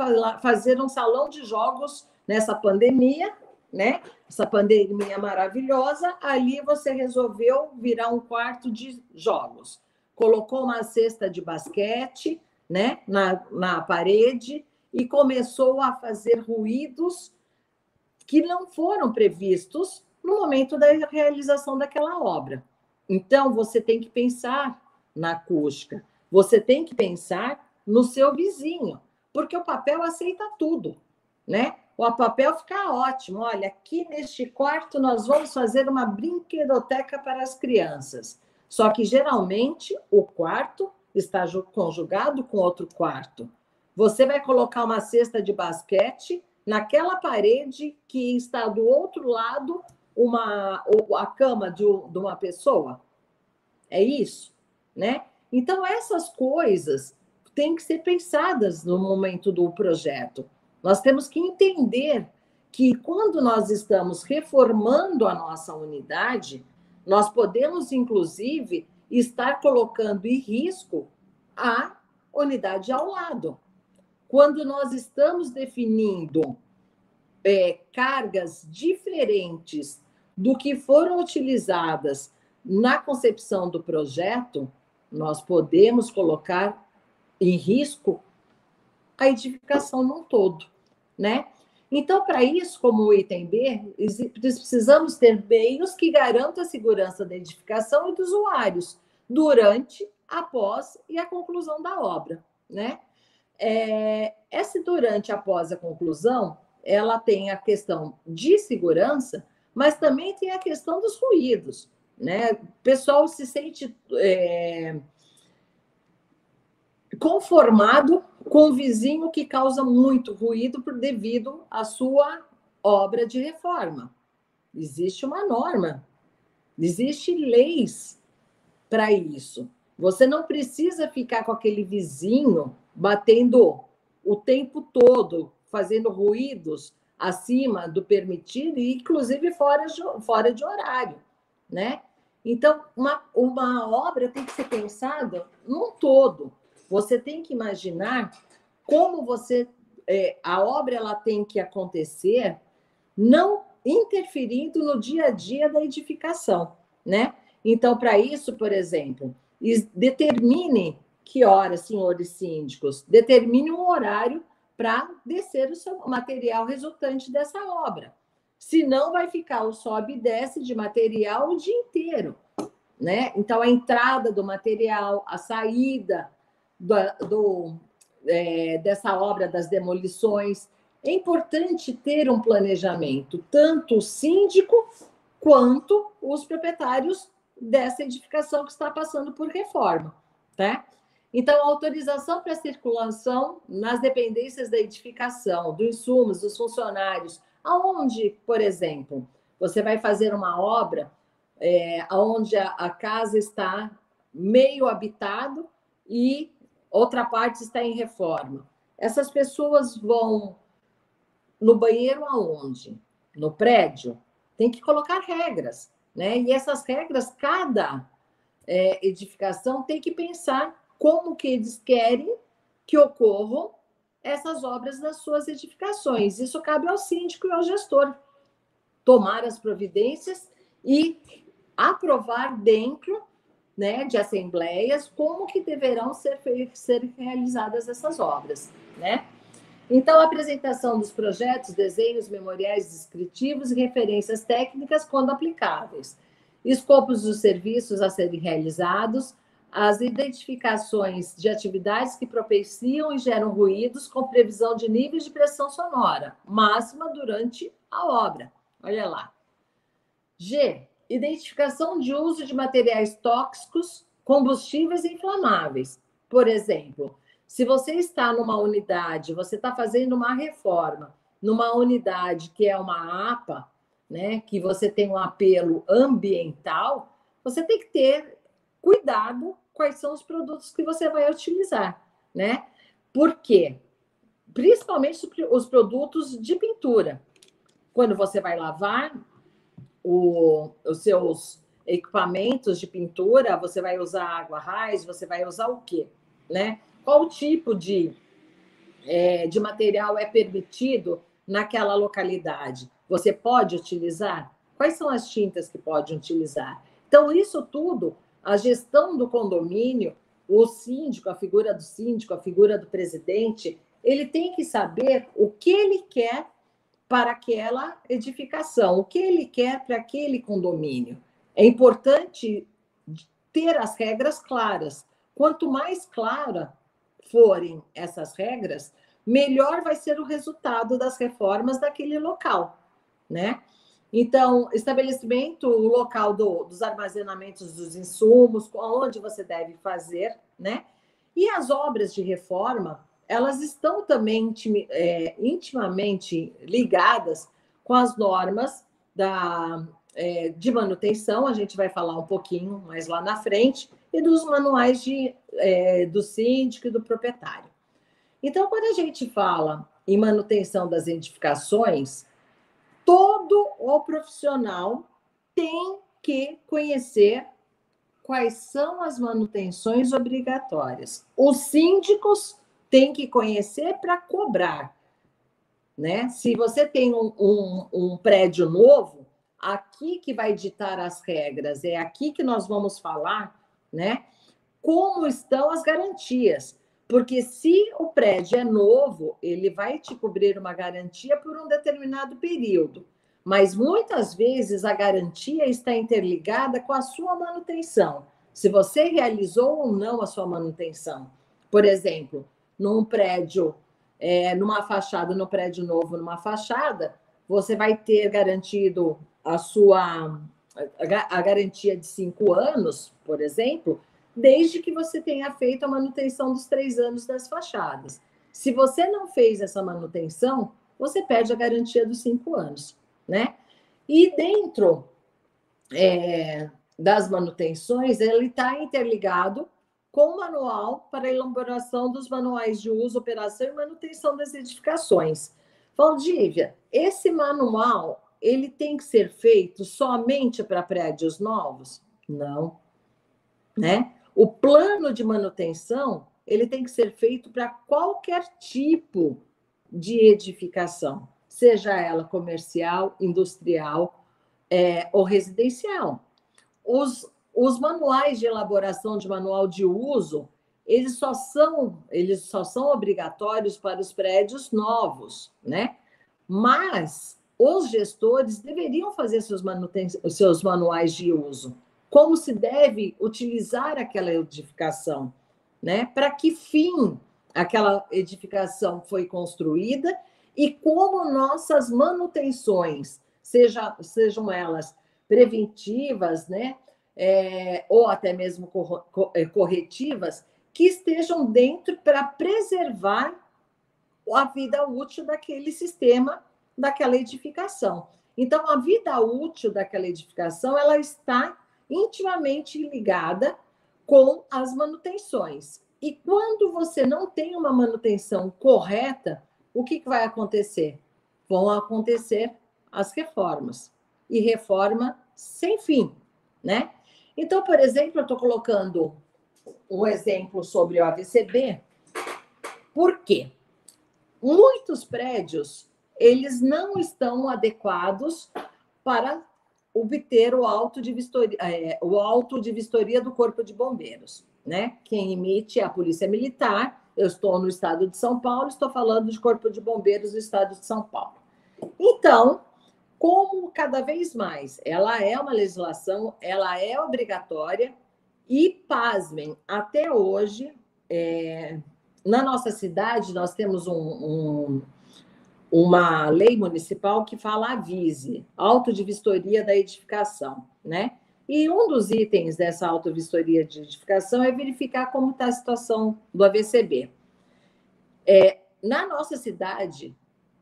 fazer um salão de jogos nessa pandemia, né? Essa pandemia maravilhosa, ali você resolveu virar um quarto de jogos. Colocou uma cesta de basquete, né, na parede e começou a fazer ruídos que não foram previstos no momento da realização daquela obra. Então, você tem que pensar na acústica, você tem que pensar no seu vizinho, porque o papel aceita tudo, né? O papel fica ótimo. Olha, aqui neste quarto nós vamos fazer uma brinquedoteca para as crianças. Só que, geralmente, o quarto está conjugado com outro quarto. Você vai colocar uma cesta de basquete naquela parede que está do outro lado a cama de uma pessoa. É isso, né? Então, essas coisas têm que ser pensadas no momento do projeto. Nós temos que entender que quando nós estamos reformando a nossa unidade, nós podemos, inclusive, estar colocando em risco a unidade ao lado. Quando nós estamos definindo cargas diferentes do que foram utilizadas na concepção do projeto, nós podemos colocar em risco a edificação num todo, né? Então, para isso, como o item B, precisamos ter meios que garantam a segurança da edificação e dos usuários durante, após e a conclusão da obra, né? Essa durante, após a conclusão, ela tem a questão de segurança, mas também tem a questão dos ruídos, né? O pessoal se sente conformado com o vizinho que causa muito ruído devido à sua obra de reforma. Existe uma norma, existem leis para isso. Você não precisa ficar com aquele vizinho batendo o tempo todo, fazendo ruídos acima do permitido e, inclusive, fora de horário, né? Então, uma obra tem que ser pensada num todo. Você tem que imaginar como a obra ela tem que acontecer não interferindo no dia a dia da edificação, né? Então, para isso, por exemplo, determine que horas, senhores síndicos, determine um horário para descer o seu material resultante dessa obra. Senão vai ficar o sobe e desce de material o dia inteiro, né? Então, a entrada do material, a saída dessa obra das demolições. É importante ter um planejamento, tanto o síndico quanto os proprietários dessa edificação que está passando por reforma, tá? Então, a autorização para circulação nas dependências da edificação, dos insumos, dos funcionários, aonde, por exemplo, você vai fazer uma obra onde a casa está meio habitado e outra parte está em reforma. Essas pessoas vão no banheiro aonde? No prédio? Tem que colocar regras, né? E essas regras, cada edificação tem que pensar como que eles querem que ocorram essas obras nas suas edificações. Isso cabe ao síndico e ao gestor tomar as providências e aprovar dentro, né, de assembleias como que deverão ser realizadas essas obras, né? Então, a apresentação dos projetos, desenhos, memoriais descritivos e referências técnicas quando aplicáveis, escopos dos serviços a serem realizados, as identificações de atividades que propiciam e geram ruídos com previsão de níveis de pressão sonora máxima durante a obra. Olha lá. G. Identificação de uso de materiais tóxicos, combustíveis e inflamáveis. Por exemplo, se você está numa unidade, você está fazendo uma reforma, numa unidade que é uma APA, né, que você tem um apelo ambiental, você tem que ter cuidado quais são os produtos que você vai utilizar, né? Por quê? Principalmente os produtos de pintura. Quando você vai lavar os seus equipamentos de pintura, você vai usar água raiz, você vai usar o quê? Né? Qual tipo de material é permitido naquela localidade? Você pode utilizar? Quais são as tintas que pode utilizar? Então, isso tudo, a gestão do condomínio, o síndico, a figura do síndico, a figura do presidente, ele tem que saber o que ele quer para aquela edificação, o que ele quer para aquele condomínio. É importante ter as regras claras. Quanto mais clara forem essas regras, melhor vai ser o resultado das reformas daquele local, né? Então, estabelecimento local dos armazenamentos dos insumos, onde você deve fazer, né? E as obras de reforma, elas estão também intimamente ligadas com as normas de manutenção, a gente vai falar um pouquinho mais lá na frente, e dos manuais do síndico e do proprietário. Então, quando a gente fala em manutenção das edificações, todo o profissional tem que conhecer quais são as manutenções obrigatórias. Os síndicos têm que conhecer para cobrar, né? Se você tem um prédio novo, aqui que vai ditar as regras, é aqui que nós vamos falar, né? Como estão as garantias. Porque se o prédio é novo, ele vai te cobrir uma garantia por um determinado período. Mas muitas vezes a garantia está interligada com a sua manutenção. Se você realizou ou não a sua manutenção. Por exemplo, num prédio, numa fachada, no prédio novo, numa fachada, você vai ter garantido a garantia de 5 anos, por exemplo, desde que você tenha feito a manutenção dos 3 anos das fachadas. Se você não fez essa manutenção, você perde a garantia dos 5 anos, né? E dentro das manutenções, ele está interligado com o manual para a elaboração dos manuais de uso, operação e manutenção das edificações. Valdívia, esse manual, ele tem que ser feito somente para prédios novos? Não, né? O plano de manutenção, ele tem que ser feito para qualquer tipo de edificação, seja ela comercial, industrial ou residencial. Os manuais de elaboração de manual de uso, eles só são obrigatórios para os prédios novos, né? Mas os gestores deveriam fazer seus manuais de uso. Como se deve utilizar aquela edificação, né? Para que fim aquela edificação foi construída e como nossas manutenções, sejam elas preventivas, né? Ou até mesmo corretivas, que estejam dentro para preservar a vida útil daquele sistema, daquela edificação. Então, a vida útil daquela edificação, ela está intimamente ligada com as manutenções. E quando você não tem uma manutenção correta, o que vai acontecer? Vão acontecer as reformas. E reforma sem fim, né? Então, por exemplo, eu estou colocando um exemplo sobre o AVCB. Por quê? Muitos prédios, eles não estão adequados para obter o auto de vistoria do Corpo de Bombeiros, né? Quem emite é a Polícia Militar. Eu estou no estado de São Paulo, estou falando de Corpo de Bombeiros do estado de São Paulo. Então, como cada vez mais ela é uma legislação, ela é obrigatória e, pasmem, até hoje, na nossa cidade, nós temos uma lei municipal que fala avise, auto de vistoria da edificação, né? E um dos itens dessa auto-vistoria de edificação é verificar como está a situação do AVCB. Na nossa cidade,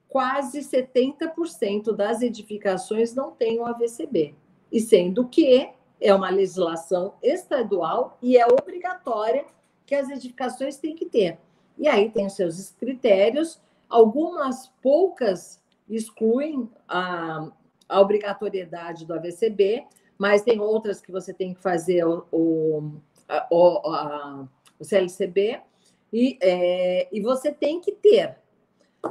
quase 70% das edificações não têm o AVCB, e sendo que é uma legislação estadual e é obrigatória que as edificações têm que ter. E aí tem os seus critérios, algumas poucas excluem a obrigatoriedade do AVCB, mas tem outras que você tem que fazer o CLCB e você tem que ter.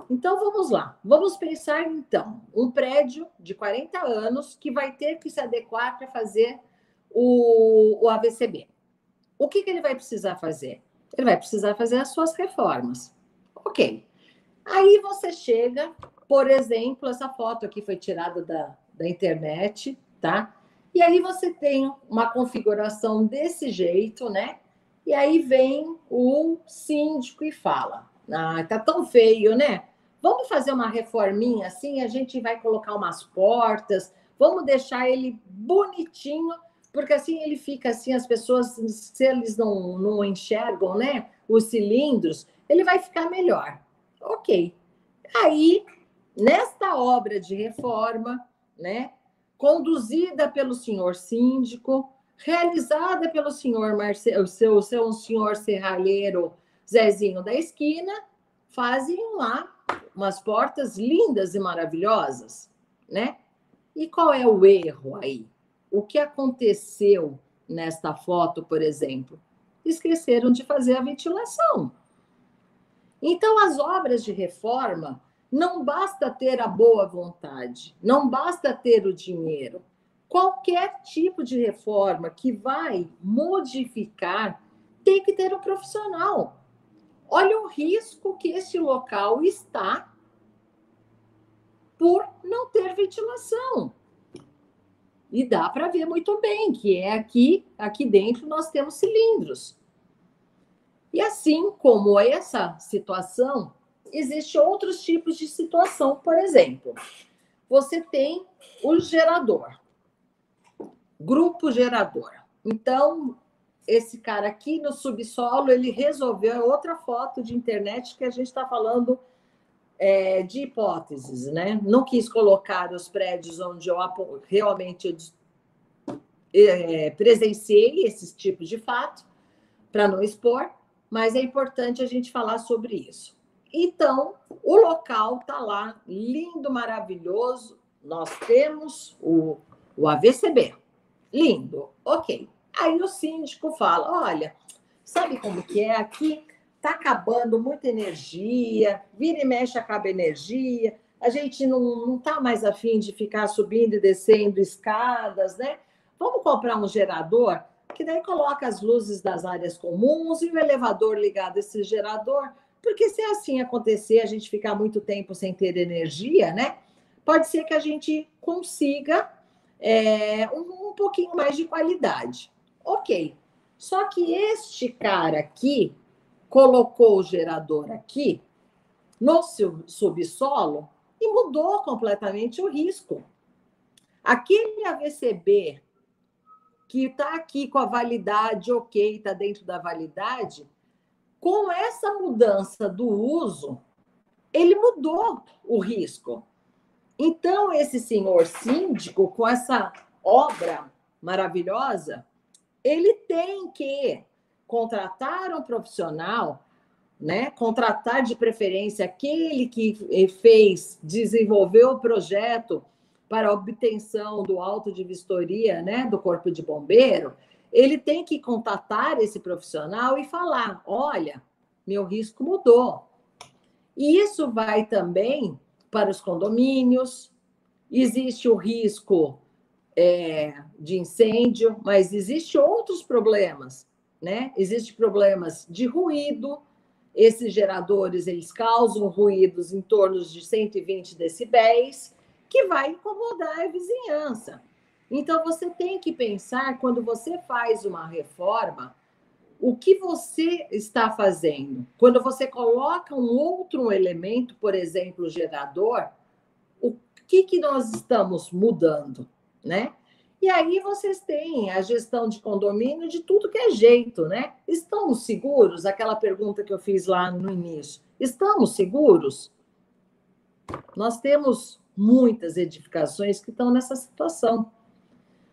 Então, vamos lá. Vamos pensar, então, um prédio de 40 anos que vai ter que se adequar para fazer o AVCB. O que ele vai precisar fazer? Ele vai precisar fazer as suas reformas. Ok. Aí você chega, por exemplo, essa foto aqui foi tirada da internet, tá? E aí você tem uma configuração desse jeito, né? E aí vem o síndico e fala: ah, tá tão feio, né? Vamos fazer uma reforminha assim, a gente vai colocar umas portas, vamos deixar ele bonitinho, porque assim ele fica assim, as pessoas, se eles não enxergam, né, os cilindros, ele vai ficar melhor. Ok. Aí, nesta obra de reforma, né, conduzida pelo senhor síndico, realizada pelo senhor Marcelo, seu senhor serralheiro Zezinho da esquina, fazem lá umas portas lindas e maravilhosas, né? E qual é o erro aí? O que aconteceu nesta foto, por exemplo? Esqueceram de fazer a ventilação. Então, as obras de reforma, não basta ter a boa vontade, não basta ter o dinheiro. Qualquer tipo de reforma que vai modificar tem que ter um profissional. Olha o risco que este local está por não ter ventilação. E dá para ver muito bem que é aqui dentro nós temos cilindros. E assim como essa situação, existem outros tipos de situação. Por exemplo, você tem o gerador, grupo gerador. Então, esse cara aqui no subsolo, ele resolveu outra foto de internet que a gente está falando de hipóteses, né? Não quis colocar os prédios onde eu realmente presenciei esses tipos de fato, para não expor, mas é importante a gente falar sobre isso. Então, o local está lá, lindo, maravilhoso. Nós temos o AVCB. Lindo, ok. Aí o síndico fala: olha, sabe como que é aqui? Está acabando muita energia, vira e mexe acaba energia, a gente não está mais afim de ficar subindo e descendo escadas, né? Vamos comprar um gerador que daí coloca as luzes das áreas comuns e o elevador ligado a esse gerador, porque se assim acontecer, a gente ficar muito tempo sem ter energia, né? Pode ser que a gente consiga um pouquinho mais de qualidade. Ok. Só que este cara aqui colocou o gerador aqui no subsolo e mudou completamente o risco. Aquele AVCB que está aqui com a validade, ok, está dentro da validade, com essa mudança do uso, ele mudou o risco. Então, esse senhor síndico, com essa obra maravilhosa, ele tem que contratar um profissional, né? Contratar de preferência aquele que desenvolveu o projeto para a obtenção do auto de vistoria, né, do Corpo de Bombeiro. Ele tem que contatar esse profissional e falar: olha, meu risco mudou. E isso vai também para os condomínios. Existe o risco de incêndio, mas existem outros problemas, né? Existem problemas de ruído. Esses geradores, eles causam ruídos em torno de 120 decibéis, que vai incomodar a vizinhança. Então, você tem que pensar, quando você faz uma reforma, o que você está fazendo. Quando você coloca um outro elemento, por exemplo, o gerador, o que nós estamos mudando, né? E aí vocês têm a gestão de condomínio de tudo que é jeito, né? Estamos seguros? Aquela pergunta que eu fiz lá no início. Estamos seguros? Nós temos muitas edificações que estão nessa situação.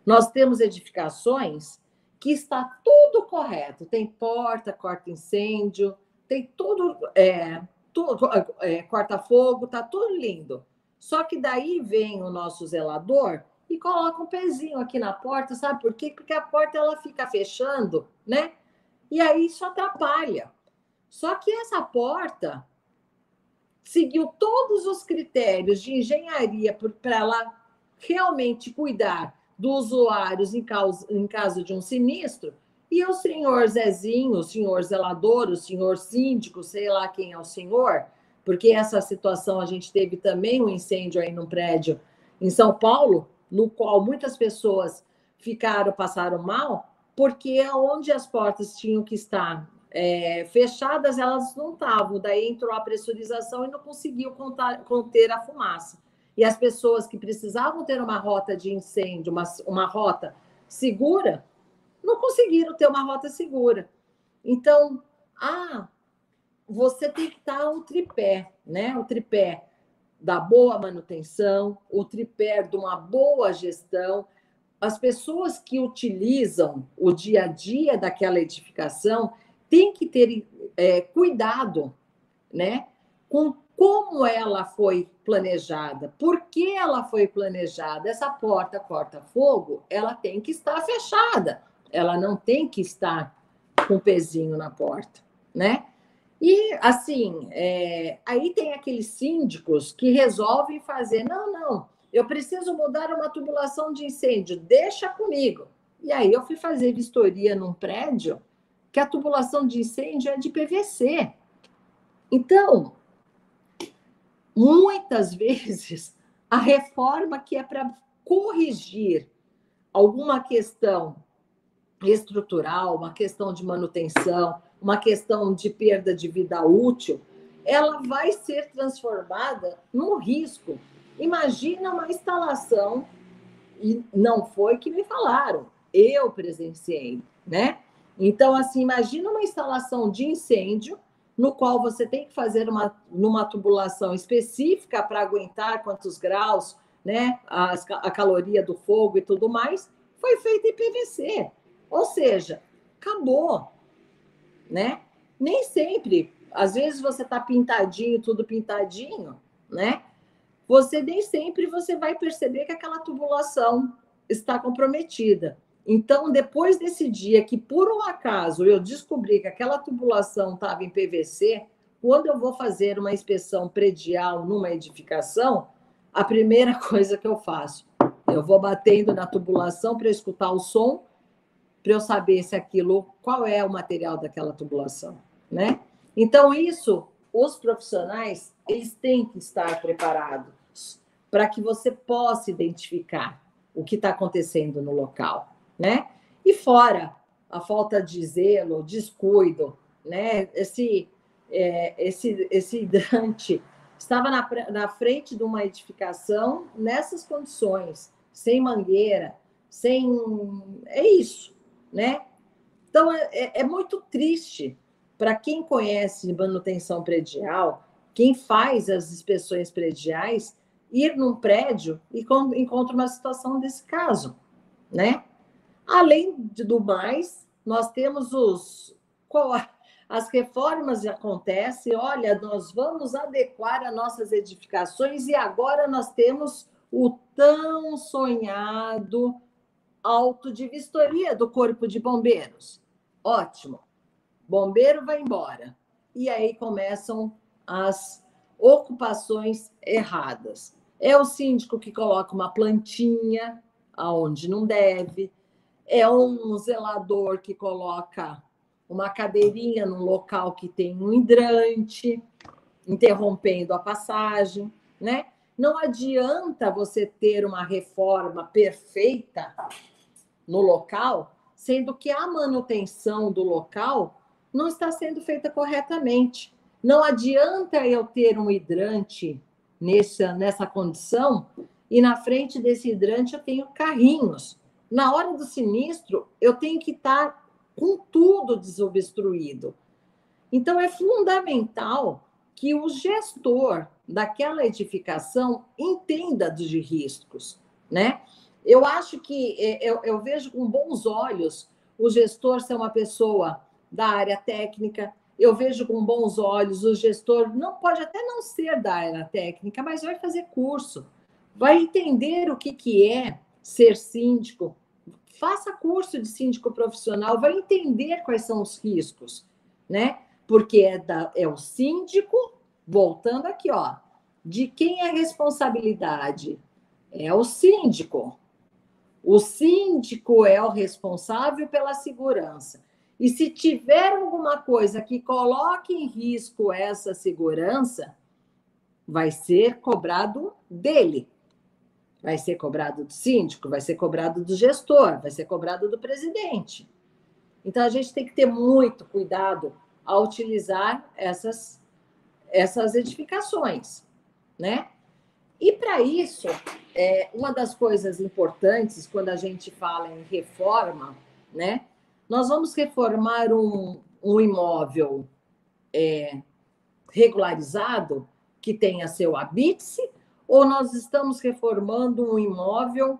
Nós temos edificações que está tudo correto. Tem porta, corta-incêndio, tem tudo corta-fogo, está tudo lindo. Só que daí vem o nosso zelador e coloca um pezinho aqui na porta, sabe por quê? Porque a porta ela fica fechando, né? E aí isso atrapalha. Só que essa porta seguiu todos os critérios de engenharia para ela realmente cuidar dos usuários em caso de um sinistro, e o senhor Zezinho, o senhor zelador, o senhor síndico, sei lá quem é o senhor, porque essa situação a gente teve também um incêndio aí num prédio em São Paulo, no qual muitas pessoas passaram mal, porque onde as portas tinham que estar fechadas, elas não estavam. Daí entrou a pressurização e não conseguiu conter a fumaça. E as pessoas que precisavam ter uma rota de incêndio, uma rota segura, não conseguiram ter uma rota segura. Então, você tem que estar o tripé, né? O tripé da boa manutenção, o tripé de uma boa gestão. As pessoas que utilizam o dia a dia daquela edificação têm que ter cuidado, né? Com como ela foi planejada, por que ela foi planejada. Essa porta corta-fogo, ela tem que estar fechada, ela não tem que estar com o pezinho na porta, né? E, assim, aí tem aqueles síndicos que resolvem fazer, não, eu preciso mudar uma tubulação de incêndio, deixa comigo. E aí eu fui fazer vistoria num prédio que a tubulação de incêndio é de PVC. Então, muitas vezes, a reforma que é para corrigir alguma questão estrutural, uma questão de manutenção, uma questão de perda de vida útil, ela vai ser transformada num risco. Imagina uma instalação, e não foi que me falaram, eu presenciei, né? Então, assim, imagina uma instalação de incêndio, no qual você tem que fazer numa tubulação específica para aguentar quantos graus, né? A caloria do fogo e tudo mais, foi feita em PVC. Ou seja, acabou, né? Nem sempre, às vezes você está pintadinho, tudo pintadinho, né? Nem sempre você vai perceber que aquela tubulação está comprometida. Então, depois desse dia que, por um acaso, eu descobri que aquela tubulação estava em PVC, quando eu vou fazer uma inspeção predial numa edificação, a primeira coisa que eu faço, eu vou batendo na tubulação para escutar o som para eu saber se aquilo, qual é o material daquela tubulação, né? Então, isso, os profissionais, eles têm que estar preparados para que você possa identificar o que está acontecendo no local, né? E fora a falta de zelo, descuido, né? Esse hidrante estava na frente de uma edificação nessas condições, sem mangueira, sem... É isso, né? Então, é muito triste para quem conhece manutenção predial, quem faz as inspeções prediais, ir num prédio e encontra uma situação desse caso, né? Além do mais, nós temos as reformas acontecem, olha, nós vamos adequar as nossas edificações e agora nós temos o tão sonhado auto de vistoria do Corpo de Bombeiros. Ótimo. Bombeiro vai embora. E aí começam as ocupações erradas. É o síndico que coloca uma plantinha aonde não deve, é um zelador que coloca uma cadeirinha num local que tem um hidrante, interrompendo a passagem, né? Não adianta você ter uma reforma perfeita no local, sendo que a manutenção do local não está sendo feita corretamente. Não adianta eu ter um hidrante nessa condição e na frente desse hidrante eu tenho carrinhos. Na hora do sinistro, eu tenho que estar com tudo desobstruído. Então, é fundamental que o gestor daquela edificação entenda dos riscos, né? Eu acho que eu vejo com bons olhos o gestor ser uma pessoa da área técnica, eu vejo com bons olhos o gestor, não pode até não ser da área técnica, mas vai fazer curso, vai entender o que é ser síndico, faça curso de síndico profissional, vai entender quais são os riscos, né? Porque é o síndico, voltando aqui, ó, de quem é a responsabilidade? É o síndico. O síndico é o responsável pela segurança. E se tiver alguma coisa que coloque em risco essa segurança, vai ser cobrado dele. Vai ser cobrado do síndico, vai ser cobrado do gestor, vai ser cobrado do presidente. Então, a gente tem que ter muito cuidado ao utilizar essas edificações, né? E, para isso, uma das coisas importantes, quando a gente fala em reforma, né? Nós vamos reformar um imóvel regularizado, que tenha seu habite-se, ou nós estamos reformando um imóvel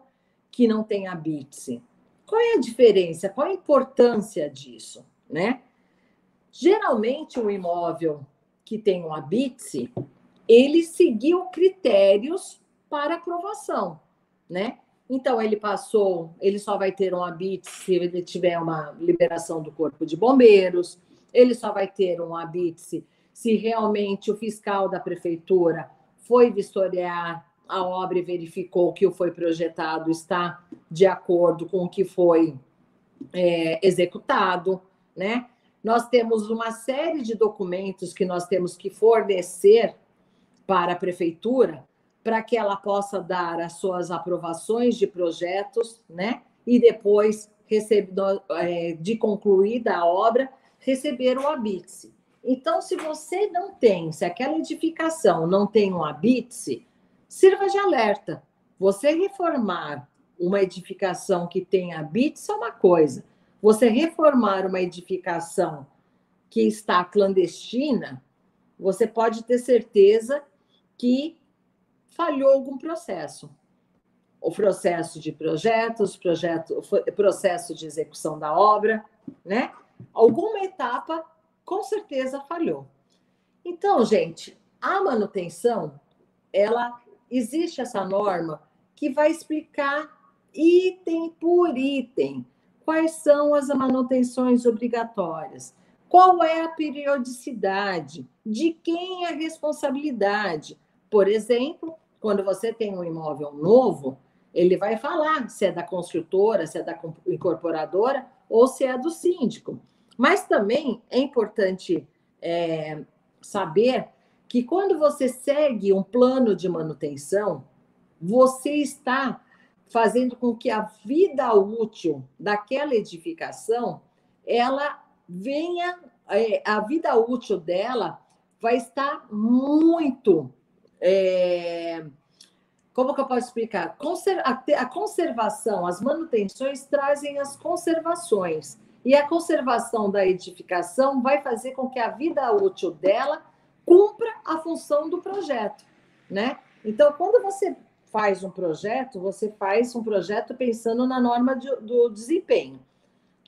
que não tem habite-se? Qual é a diferença? Qual a importância disso, né? Geralmente, o imóvel que tem um habite-se, ele seguiu critérios para aprovação, né? Então, ele só vai ter um habite se ele tiver uma liberação do Corpo de Bombeiros, ele só vai ter um habite se realmente o fiscal da prefeitura foi vistoriar a obra e verificou que o foi projetado está de acordo com o que foi executado, né? Nós temos uma série de documentos que nós temos que fornecer para a prefeitura para que ela possa dar as suas aprovações de projetos, né? E depois, de concluída a obra, receber o habite-se. Então, se aquela edificação não tem um habite-se, sirva de alerta. Você reformar uma edificação que tem habite-se é uma coisa. Você reformar uma edificação que está clandestina, você pode ter certeza que falhou algum processo. O processo de projetos, o processo de execução da obra, né? Alguma etapa, com certeza, falhou. Então, gente, a manutenção, existe essa norma que vai explicar item por item quais são as manutenções obrigatórias, qual é a periodicidade, de quem é a responsabilidade. Por exemplo, quando você tem um imóvel novo, ele vai falar se é da construtora, se é da incorporadora ou se é do síndico. Mas também é importante saber que quando você segue um plano de manutenção, você está fazendo com que a vida útil daquela edificação, ela venha, a vida útil dela vai estar muito... como que eu posso explicar? A conservação, as manutenções trazem as conservações. E a conservação da edificação vai fazer com que a vida útil dela cumpra a função do projeto, né? Então, quando você faz um projeto, você faz um projeto pensando na norma do desempenho.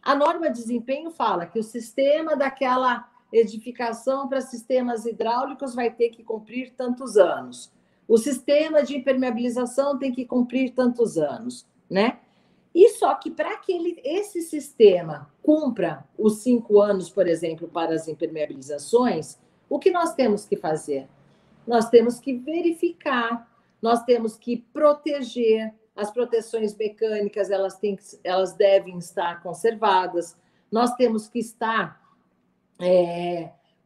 A norma de desempenho fala que o sistema daquela edificação para sistemas hidráulicos vai ter que cumprir tantos anos. O sistema de impermeabilização tem que cumprir tantos anos, né? E só que para que esse sistema cumpra os 5 anos, por exemplo, para as impermeabilizações, o que nós temos que fazer? Nós temos que verificar, nós temos que proteger. As proteções mecânicas, elas devem estar conservadas. Nós temos que estar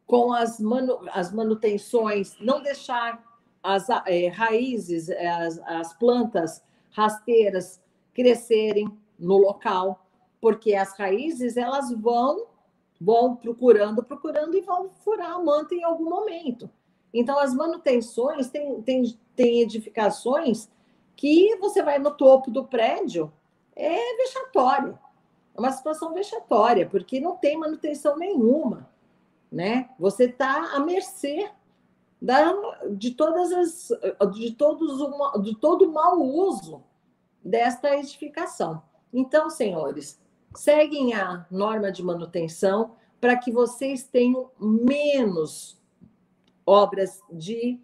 com as manutenções, não deixar as raízes, as plantas rasteiras crescerem no local, porque as raízes elas vão procurando e vão furar a manta em algum momento. Então, as manutenções, tem edificações que você vai no topo do prédio, é vexatório. É uma situação vexatória, porque não tem manutenção nenhuma, né? Você está à mercê de todo o mau uso desta edificação. Então, senhores, seguem a norma de manutenção para que vocês tenham menos obras de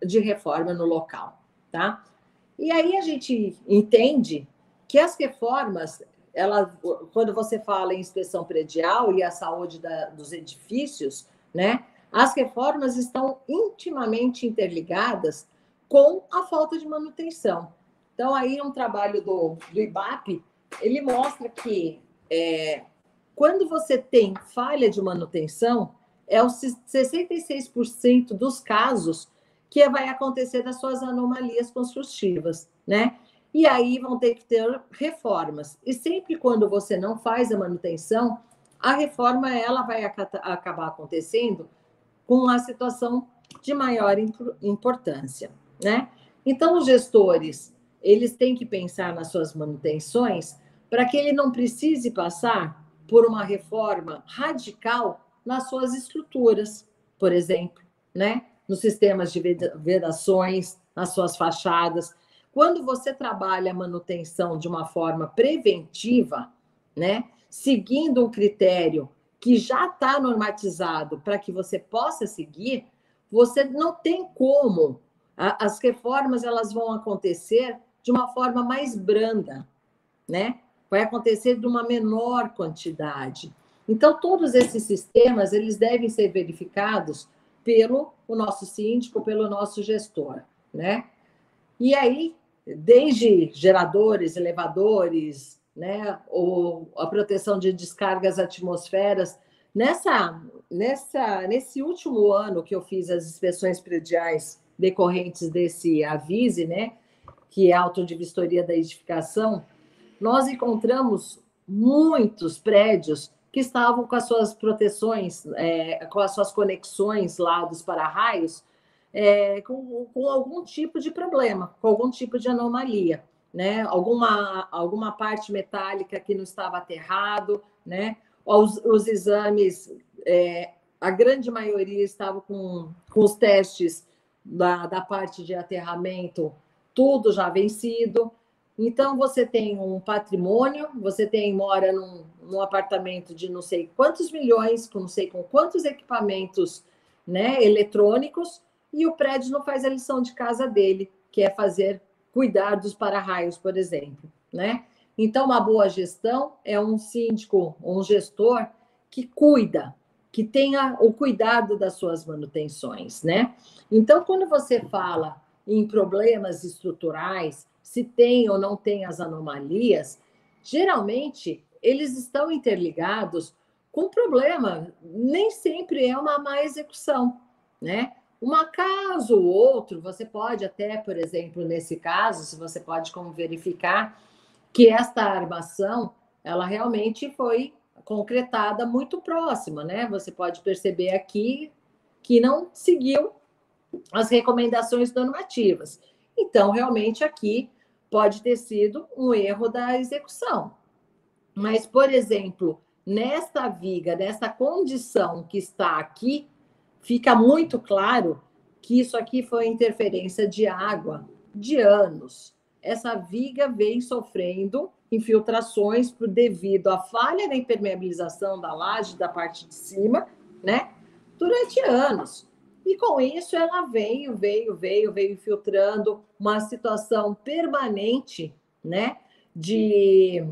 reforma no local, tá? E aí a gente entende que as reformas, quando você fala em inspeção predial e a saúde dos edifícios, né? As reformas estão intimamente interligadas com a falta de manutenção. Então, aí um trabalho do IBAP, ele mostra que quando você tem falha de manutenção, é os 66% dos casos que vai acontecer das suas anomalias construtivas, né? E aí vão ter que ter reformas. E sempre quando você não faz a manutenção, a reforma ela vai acabar acontecendo com uma situação de maior importância, né? Então, os gestores, eles têm que pensar nas suas manutenções para que ele não precise passar por uma reforma radical nas suas estruturas, por exemplo, né? Nos sistemas de vedações, nas suas fachadas. Quando você trabalha a manutenção de uma forma preventiva, né? Seguindo um critério que já está normatizado para que você possa seguir, você não tem como. As reformas elas vão acontecer de uma forma mais branda, né? Vai acontecer de uma menor quantidade. Então, todos esses sistemas, eles devem ser verificados pelo nosso síndico, pelo nosso gestor, né? E aí, desde geradores, elevadores, né, ou a proteção de descargas atmosferas, nesse último ano que eu fiz as inspeções prediais decorrentes desse AVISE, né, que é a auto de vistoria da edificação, nós encontramos muitos prédios que estavam com as suas proteções, com as suas conexões lá dos para-raios, com algum tipo de problema, com algum tipo de anomalia, né? Alguma parte metálica que não estava aterrado, né? Os exames, a grande maioria estava com os testes da parte de aterramento, tudo já vencido. Então, você tem um patrimônio, você mora num apartamento de não sei quantos milhões, com não sei com quantos equipamentos, né, eletrônicos, e o prédio não faz a lição de casa dele, que é cuidar dos para-raios, por exemplo, né? Então, uma boa gestão é um síndico, um gestor que cuida, que tenha o cuidado das suas manutenções, né? Então, quando você fala em problemas estruturais, se tem ou não tem as anomalias, geralmente eles estão interligados com problema. Nem sempre é uma má execução, né? Um acaso ou outro, você pode até, por exemplo, nesse caso, se você pode como verificar que esta armação, ela realmente foi concretada muito próxima, né? Você pode perceber aqui que não seguiu as recomendações normativas. Então, realmente, aqui pode ter sido um erro da execução. Mas, por exemplo, nesta viga, nessa condição que está aqui, fica muito claro que isso aqui foi interferência de água de anos. Essa viga vem sofrendo infiltrações devido à falha na impermeabilização da laje da parte de cima, né? Durante anos. E com isso ela veio infiltrando uma situação permanente, né? De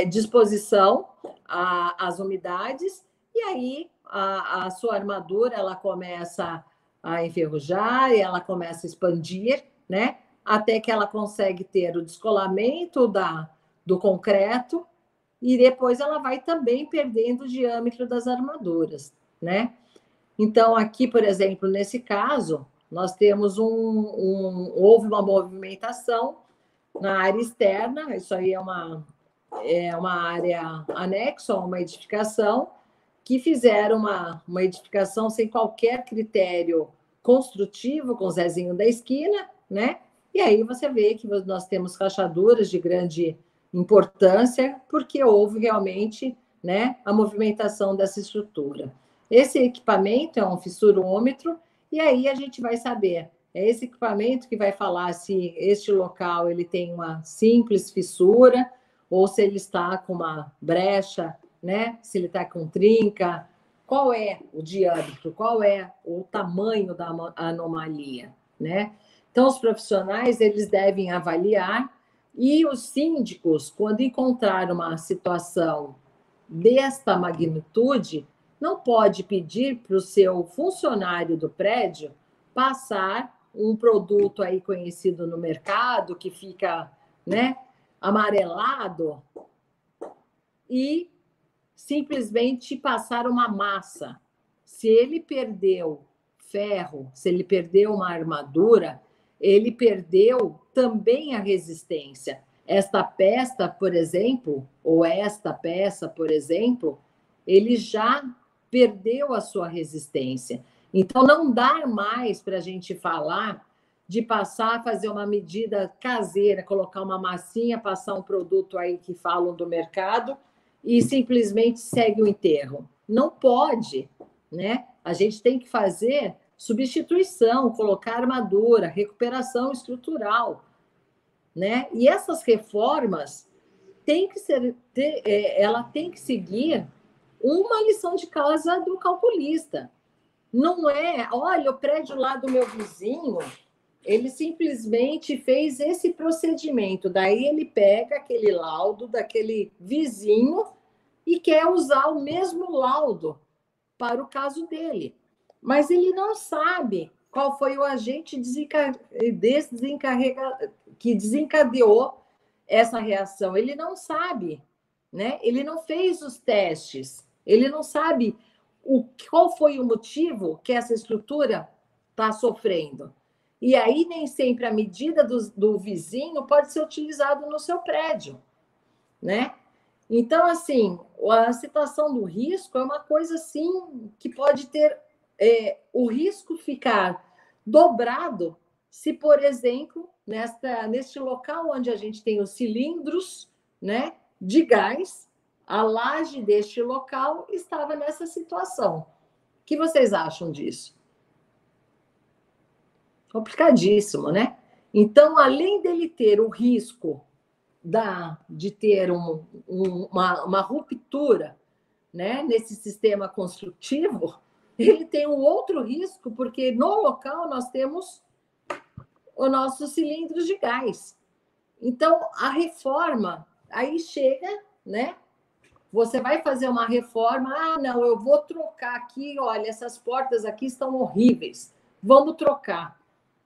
disposição às umidades, e aí a sua armadura ela começa a enferrujar, e ela começa a expandir, né? Até que ela consegue ter o descolamento do concreto, e depois ela vai também perdendo o diâmetro das armaduras, né? Então, aqui, por exemplo, nesse caso, nós temos houve uma movimentação na área externa, isso aí é uma área anexa a uma edificação, que fizeram uma edificação sem qualquer critério construtivo, com o Zezinho da esquina, né? E aí você vê que nós temos rachaduras de grande importância, porque houve realmente, né, a movimentação dessa estrutura. Esse equipamento é um fissurômetro, e aí a gente vai saber, é esse equipamento que vai falar se este local ele tem uma simples fissura, ou se ele está com uma brecha, né? Se ele está com trinca, qual é o diâmetro, qual é o tamanho da anomalia, né? Então, os profissionais, eles devem avaliar, e os síndicos, quando encontrar uma situação desta magnitude, não pode pedir para o seu funcionário do prédio passar um produto aí conhecido no mercado, que fica, né, amarelado, e simplesmente passar uma massa. Se ele perdeu ferro, se ele perdeu uma armadura, ele perdeu também a resistência. Esta peça, por exemplo, ou esta peça, por exemplo, ele já perdeu a sua resistência. Então, não dá mais para a gente falar de passar, fazer uma medida caseira, colocar uma massinha, passar um produto aí que falam do mercado e simplesmente segue o enterro. Não pode, né? A gente tem que fazer substituição, colocar armadura, recuperação estrutural, né? E essas reformas ela tem que seguir uma lição de casa do calculista. Não é, olha, o prédio lá do meu vizinho, ele simplesmente fez esse procedimento, daí ele pega aquele laudo daquele vizinho e quer usar o mesmo laudo para o caso dele. Mas ele não sabe qual foi o agente que desencadeou essa reação. Ele não sabe, né? Ele não fez os testes, ele não sabe qual foi o motivo que essa estrutura está sofrendo. E aí, nem sempre a medida do vizinho pode ser utilizada no seu prédio, né? Então, assim, a situação do risco é uma coisa, assim, que pode ter o risco ficar dobrado se, por exemplo, neste local onde a gente tem os cilindros, né, de gás, a laje deste local estava nessa situação. O que vocês acham disso? Complicadíssimo, né? Então, além dele ter o risco de ter uma ruptura, né, nesse sistema construtivo, ele tem um outro risco, porque no local nós temos os nossos cilindros de gás. Então, a reforma, aí chega, né? Você vai fazer uma reforma, não, eu vou trocar aqui, olha, essas portas aqui estão horríveis, vamos trocar.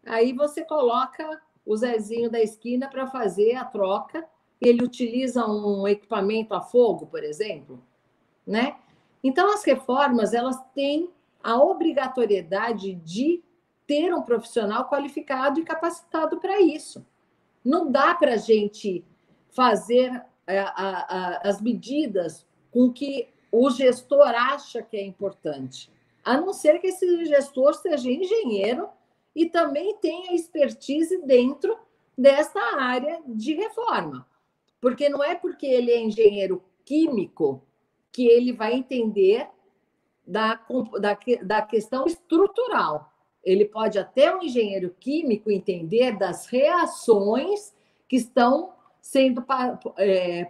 Aí você coloca o Zezinho da esquina para fazer a troca, ele utiliza um equipamento a fogo, por exemplo, né? Então, as reformas, elas têm a obrigatoriedade de ter um profissional qualificado e capacitado para isso. Não dá para a gente fazer as medidas com que o gestor acha que é importante, a não ser que esse gestor seja engenheiro e também tenha expertise dentro desta área de reforma. Porque não é porque ele é engenheiro químico que ele vai entender da questão estrutural. Ele pode até, um engenheiro químico, entender das reações que estão sendo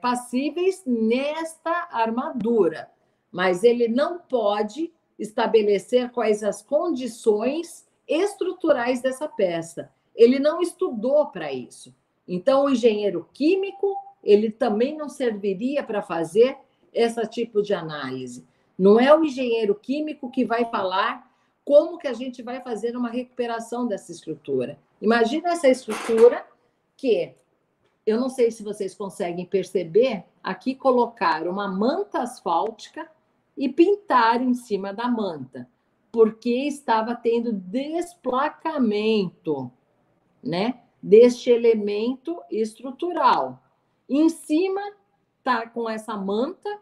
passíveis nesta armadura, mas ele não pode estabelecer quais as condições estruturais dessa peça. Ele não estudou para isso. Então, o engenheiro químico, ele também não serviria para fazer esse tipo de análise. Não é o engenheiro químico que vai falar como que a gente vai fazer uma recuperação dessa estrutura. Imagina essa estrutura que, eu não sei se vocês conseguem perceber, aqui colocar uma manta asfáltica e pintar em cima da manta, porque estava tendo desplacamento, né, deste elemento estrutural. Em cima está com essa manta,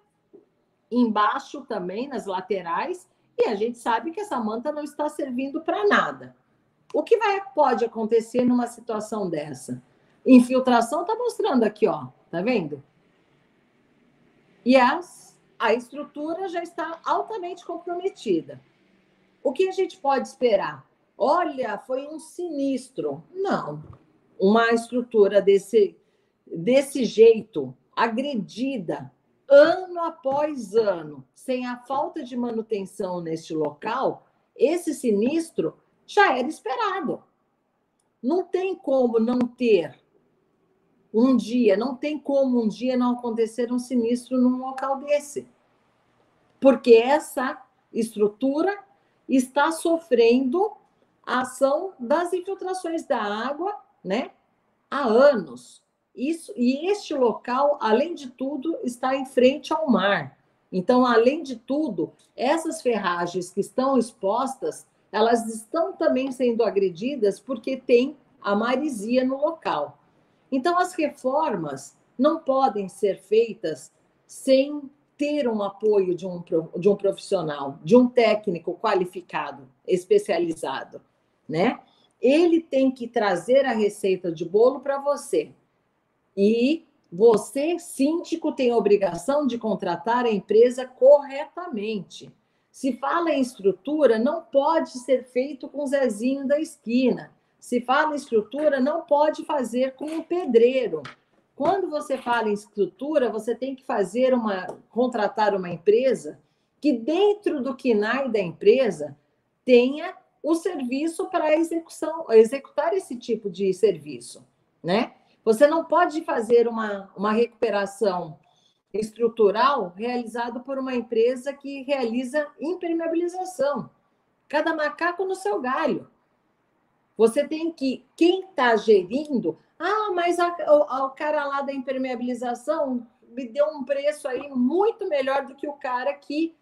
embaixo também, nas laterais, e a gente sabe que essa manta não está servindo para nada. O que pode acontecer numa situação dessa? Infiltração está mostrando aqui, ó, tá vendo? E a estrutura já está altamente comprometida. O que a gente pode esperar? Olha, foi um sinistro. Não. Uma estrutura desse jeito, agredida, ano após ano, sem a falta de manutenção neste local, esse sinistro já era esperado. Não tem como não ter não tem como um dia não acontecer um sinistro num local desse. Porque essa estrutura está sofrendo a ação das infiltrações da água, né, há anos. E este local, além de tudo, está em frente ao mar. Então, além de tudo, essas ferragens que estão expostas, elas estão também sendo agredidas porque tem a maresia no local. Então, as reformas não podem ser feitas sem ter um apoio de um profissional, de um técnico qualificado, especializado, né? Ele tem que trazer a receita de bolo para você. E você, síndico, tem a obrigação de contratar a empresa corretamente. Se fala em estrutura, não pode ser feito com o Zezinho da esquina. Se fala em estrutura, não pode fazer com o pedreiro. Quando você fala em estrutura, você tem que contratar uma empresa que, dentro do KNAI da empresa, tenha o serviço para executar esse tipo de serviço, né? Você não pode fazer uma recuperação estrutural realizada por uma empresa que realiza impermeabilização. Cada macaco no seu galho. Você tem que, quem está gerindo, mas o cara lá da impermeabilização me deu um preço aí muito melhor do que o cara que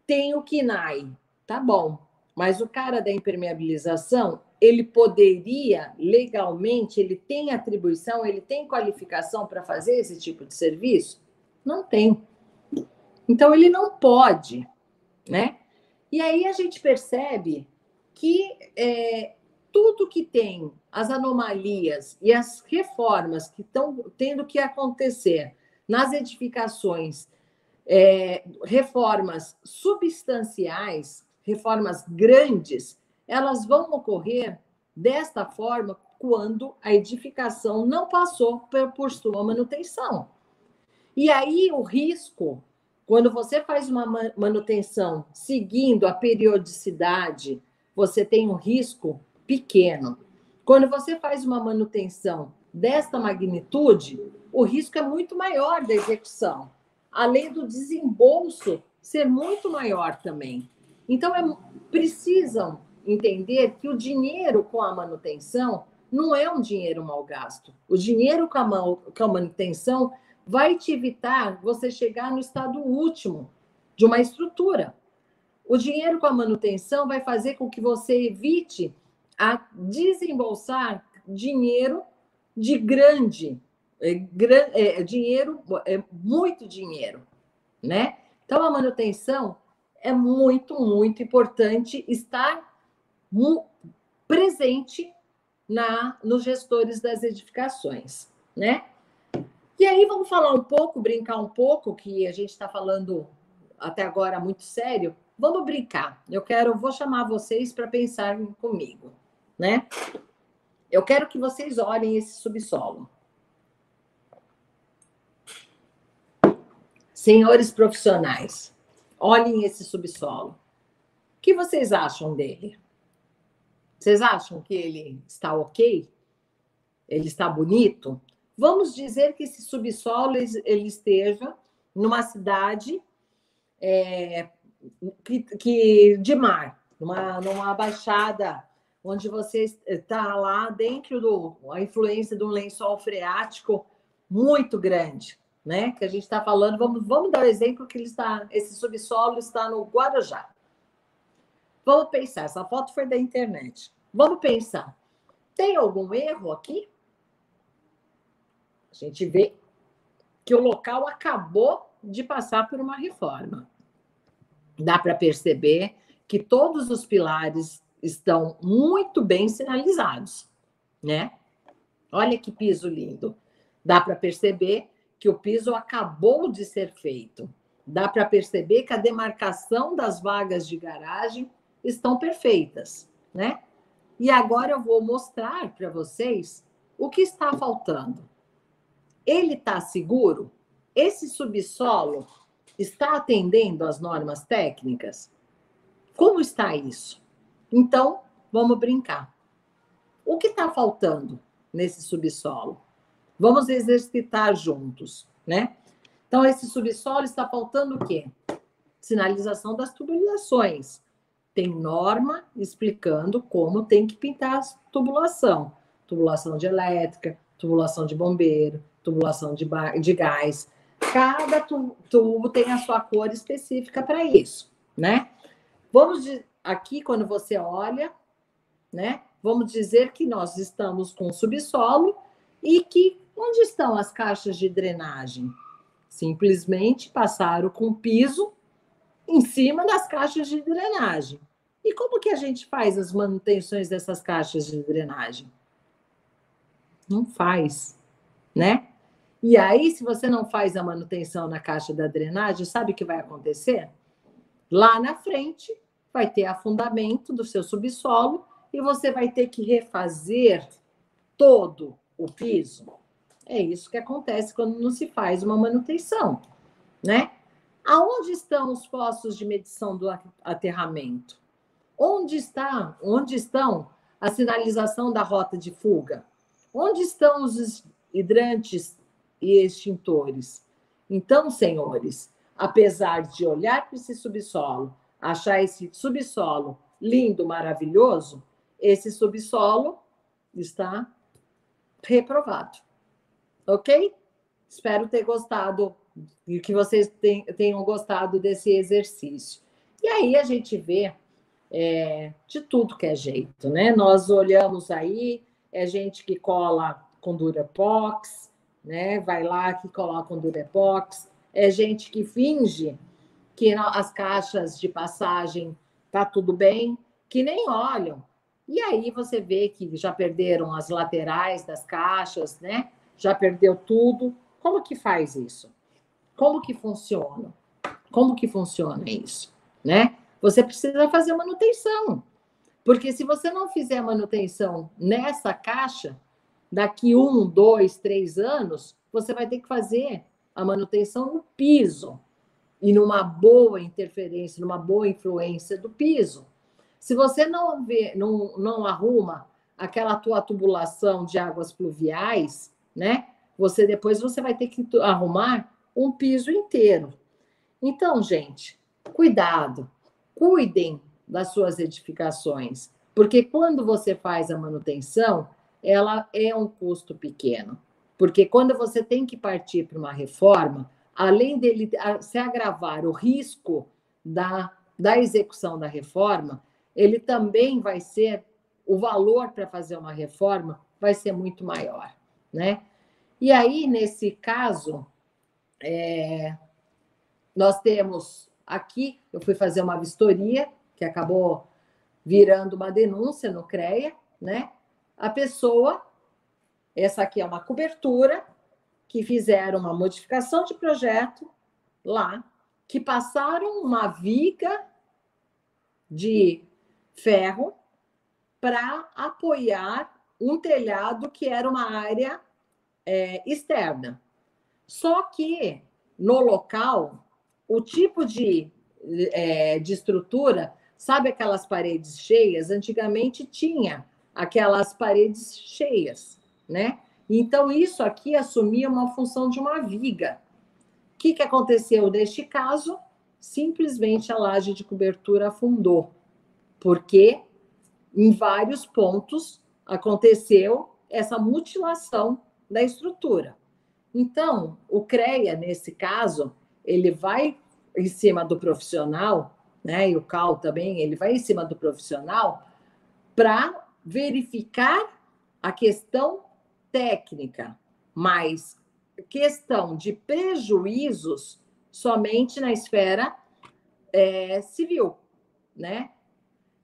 tem o KNAI. Tá bom, mas o cara da impermeabilização, ele poderia, legalmente, ele tem atribuição, ele tem qualificação para fazer esse tipo de serviço? Não tem. Então, ele não pode, né? E aí a gente percebe que tudo que tem as anomalias e as reformas que estão tendo que acontecer nas edificações, reformas substanciais, reformas grandes, elas vão ocorrer desta forma quando a edificação não passou por sua manutenção. E aí o risco, quando você faz uma manutenção seguindo a periodicidade, você tem um risco pequeno. Quando você faz uma manutenção desta magnitude, o risco é muito maior da execução, além do desembolso ser muito maior também. Então, precisam entender que o dinheiro com a manutenção não é um dinheiro mal gasto. O dinheiro com a manutenção vai te evitar você chegar no estado último de uma estrutura. O dinheiro com a manutenção vai fazer com que você evite a desembolsar dinheiro de dinheiro, muito dinheiro, né? Então, a manutenção é muito, muito importante estar presente nos gestores das edificações, né? E aí vamos falar um pouco, brincar um pouco, que a gente está falando até agora muito sério. Vamos brincar. Vou chamar vocês para pensarem comigo, né? Eu quero que vocês olhem esse subsolo. Senhores profissionais, olhem esse subsolo. O que vocês acham dele? Vocês acham que ele está ok? Ele está bonito? Vamos dizer que esse subsolo ele esteja numa cidade de mar, numa baixada, onde você está lá dentro da influência de um lençol freático muito grande, né? Que a gente está falando, vamos dar o exemplo que esse subsolo está no Guarujá. Vamos pensar, essa foto foi da internet. Vamos pensar, tem algum erro aqui? A gente vê que o local acabou de passar por uma reforma. Dá para perceber que todos os pilares estão muito bem sinalizados, né? Olha que piso lindo. Dá para perceber que o piso acabou de ser feito. Dá para perceber que a demarcação das vagas de garagem estão perfeitas, né? E agora eu vou mostrar para vocês o que está faltando. Ele está seguro? Esse subsolo está atendendo às normas técnicas? Como está isso? Então, vamos brincar. O que está faltando nesse subsolo? Vamos exercitar juntos, né? Então, esse subsolo está faltando o quê? Sinalização das tubulações. Tem norma explicando como tem que pintar a tubulação. Tubulação de elétrica, tubulação de bombeiro, tubulação de gás. Cada tubo tem a sua cor específica para isso, né? Aqui, quando você olha, né? Vamos dizer que nós estamos com subsolo e que onde estão as caixas de drenagem? Simplesmente passaram com piso em cima das caixas de drenagem. E como que a gente faz as manutenções dessas caixas de drenagem? Não faz, né? E aí, se você não faz a manutenção na caixa da drenagem, sabe o que vai acontecer? Lá na frente, vai ter afundamento do seu subsolo e você vai ter que refazer todo o piso. É isso que acontece quando não se faz uma manutenção, né? Aonde estão os postos de medição do aterramento? Onde estão a sinalização da rota de fuga? Onde estão os hidrantes e extintores? Então, senhores, apesar de olhar para esse subsolo, achar esse subsolo lindo, maravilhoso, esse subsolo está reprovado. Ok? Espero ter gostado e que vocês tenham gostado desse exercício. E aí a gente vê de tudo que é jeito, né? Nós olhamos aí, gente que cola com Durapox, né? Vai lá que coloca com Durapox, gente que finge que as caixas de passagem tá tudo bem, que nem olham. E aí você vê que já perderam as laterais das caixas, né? Já perdeu tudo. Como que faz isso? Como que funciona? Como que funciona isso, né? Você precisa fazer manutenção. Porque se você não fizer manutenção nessa caixa, daqui 1, 2, 3 anos, você vai ter que fazer a manutenção no piso. E numa boa interferência, numa boa influência do piso. Se você não arruma aquela tua tubulação de águas pluviais, né? Depois você vai ter que arrumar um piso inteiro. Então, gente, cuidado. Cuidem das suas edificações. Porque quando você faz a manutenção, ela é um custo pequeno. Porque quando você tem que partir para uma reforma, além dele se agravar o risco da execução da reforma, ele também vai ser, o valor para fazer uma reforma vai ser muito maior, né? E aí, nesse caso, nós temos aqui, eu fui fazer uma vistoria, que acabou virando uma denúncia no CREA, né? A pessoa, essa aqui é uma cobertura, que fizeram uma modificação de projeto lá, que passaram uma viga de ferro para apoiar um telhado que era uma área externa. Só que, no local, o tipo de estrutura, sabe aquelas paredes cheias? Antigamente tinha aquelas paredes cheias, né? Então, isso aqui assumia uma função de uma viga. O que aconteceu neste caso? Simplesmente a laje de cobertura afundou, porque em vários pontos aconteceu essa mutilação da estrutura. Então, o CREA, nesse caso, ele vai em cima do profissional, né? E o CAL também, ele vai em cima do profissional para verificar a questão técnica, mas questão de prejuízos somente na esfera civil, né?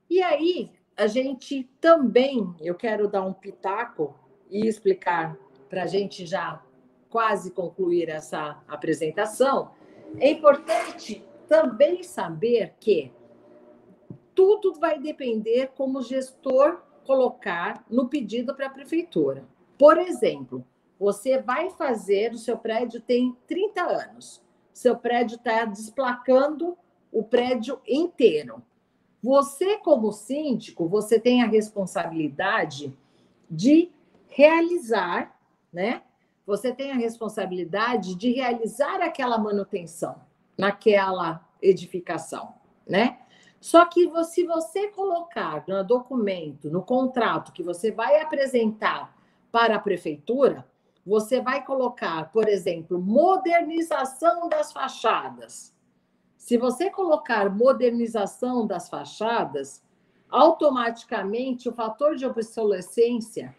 E aí, a gente também, eu quero dar um pitaco e explicar para a gente já quase concluir essa apresentação, é importante também saber que tudo vai depender como o gestor colocar no pedido para a prefeitura. Por exemplo, você vai fazer, o seu prédio tem 30 anos, seu prédio está desplacando o prédio inteiro. Você, como síndico, você tem a responsabilidade de realizar, né? Você tem a responsabilidade de realizar aquela manutenção naquela edificação, né? Só que se você colocar no documento, no contrato que você vai apresentar para a prefeitura, você vai colocar, por exemplo, modernização das fachadas. Se você colocar modernização das fachadas, automaticamente o fator de obsolescência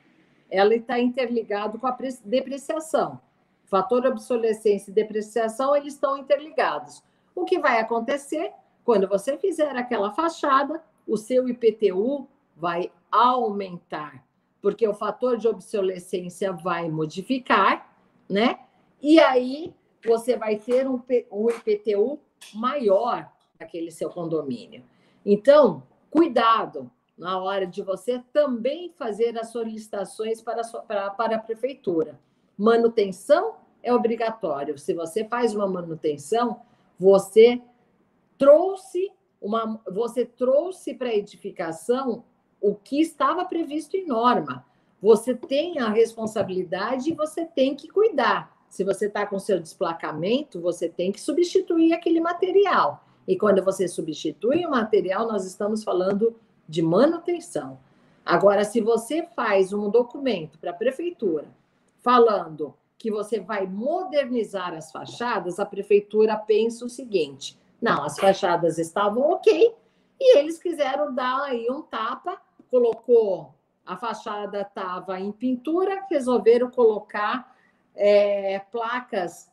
ela está interligado com a depreciação. Fator obsolescência e depreciação, eles estão interligados. O que vai acontecer? Quando você fizer aquela fachada, o seu IPTU vai aumentar, porque o fator de obsolescência vai modificar, né? E aí você vai ter um IPTU maior naquele seu condomínio. Então, cuidado na hora de você também fazer as solicitações para a prefeitura. Manutenção é obrigatório. Se você faz uma manutenção, você trouxe para a edificação o que estava previsto em norma. Você tem a responsabilidade e você tem que cuidar. Se você está com seu desplacamento, você tem que substituir aquele material. E quando você substitui o material, nós estamos falando de manutenção. Agora, se você faz um documento para a prefeitura falando que você vai modernizar as fachadas, a prefeitura pensa o seguinte: não, as fachadas estavam ok, e eles quiseram dar aí um tapa, colocou, a fachada estava em pintura, resolveram colocar placas